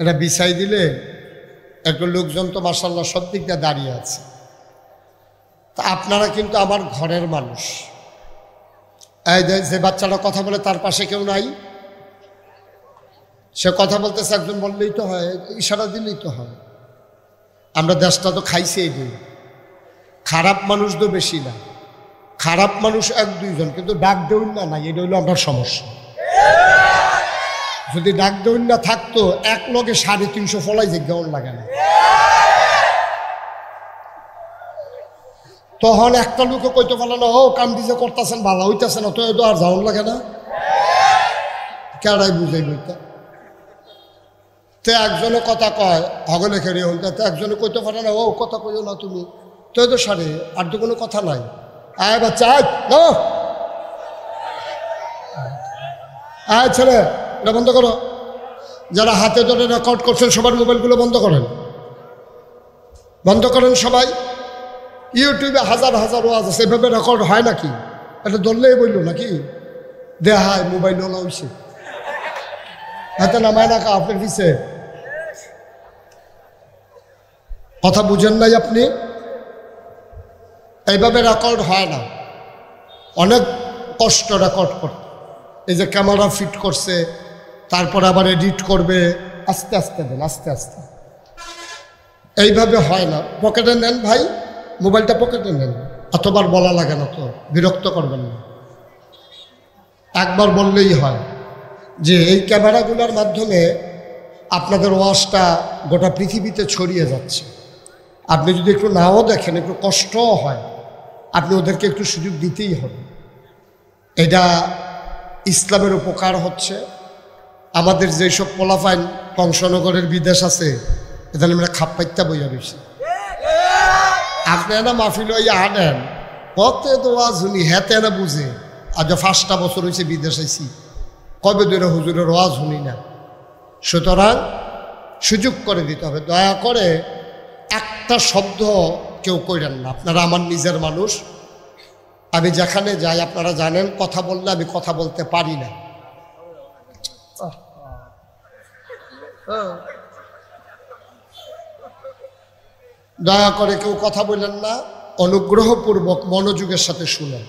এটা বিছাই দিলে একটা লোকজন তো মাশাআল্লাহ সব দিক দিয়ে দাঁড়িয়ে আছে। তা আপনারা কিন্তু আমার ঘরের মানুষ। এই যে বাচ্চাটা কথা বলে তার পাশে কেউ নাই, সে কথা বলতেছে, একজন বললেই তো হয়, ইশারা দিলেই তো হয়। আমরা দেশটা তো খাইছি এই দিন। খারাপ মানুষ তো বেশি না, খারাপ মানুষ এক দুইজন, কিন্তু ডাক দেউন না নাই, এটা হইলো আমার সমস্যা। যদি ডাক দৌড় না থাকতো এক লগে 350 ফলাই জিজ্ঞাসন লাগে না। তখন একটা লোকে কইতে পারলো না, ও কাম দিছে করতেছেন ভালো হইতেছে না, তো আর যাওয়ান লাগে না, কেডাই বুঝাই বইতা। তে একজনে কথা কয় হগলে খেয়ে হল, তো একজনে কইতে পারে না, ও কথা কইও না তুমি, তো সারে আর তো কোনো কথা নাই। আয় বাচ্চা আয় ছেলে, এটা বন্ধ করো। যারা হাতে ধরে রেকর্ড করছেন সবার মোবাইলগুলো বন্ধ করেন, বন্ধ করেন সবাই। ইউটিউবে হাজার হাজার ওয়াজ আছে, এভাবে রেকর্ড হয় নাকি? এটা ধরলেই বলল নাকি দেহায় মোবাইল ওলা হইছে, হাতে নামায় না কা আপনার পিছে। কথা বুঝেন নাই আপনি? এইভাবে রেকর্ড হয় না, অনেক কষ্ট রেকর্ড করতে। এই যে ক্যামেরা ফিট করছে, তারপর আবার এডিট করবে, আস্তে আস্তে দেন, আস্তে আস্তে। এইভাবে হয় না। পকেটে নেন ভাই, মোবাইলটা পকেটে নেন, এতবার বলা লাগে না, তো বিরক্ত করবেন না, একবার বললেই হয়। যে এই ক্যামেরাগুলোর মাধ্যমে আপনাদের ওয়াজটা গোটা পৃথিবীতে ছড়িয়ে যাচ্ছে। আপনি যদি একটু নাও দেখেন, একটু কষ্টও হয়, আপনি ওদেরকে একটু সুযোগ দিতেই হবে। এটা ইসলামের উপকার হচ্ছে। আমাদের যেসব পোলাফাইন কংসনগরের বিদেশ আছে, এখানে আমরা খাপ্পাইত্যা বইয়া বেশি। আপনি না মাহফিল হইয়া আনেন, কত দোয়া শুনি, হেতে না বুঝে। আজ 5টা বছর হয়েছে বিদেশ আইছি, কবে ধরে হুজুরের ওয়াজ শুনি না। সুতরাং সুযোগ করে দিতে হবে। দয়া করে একটা শব্দ কেউ কইরেন না। আপনারা আমার নিজের মানুষ, আমি যেখানে যাই আপনারা জানেন, কথা বললে আমি কথা বলতে পারি না। দয়া করে কেউ কথা বললেন না, অনুগ্রহপূর্বক মনোযোগের সাথে শুনেন।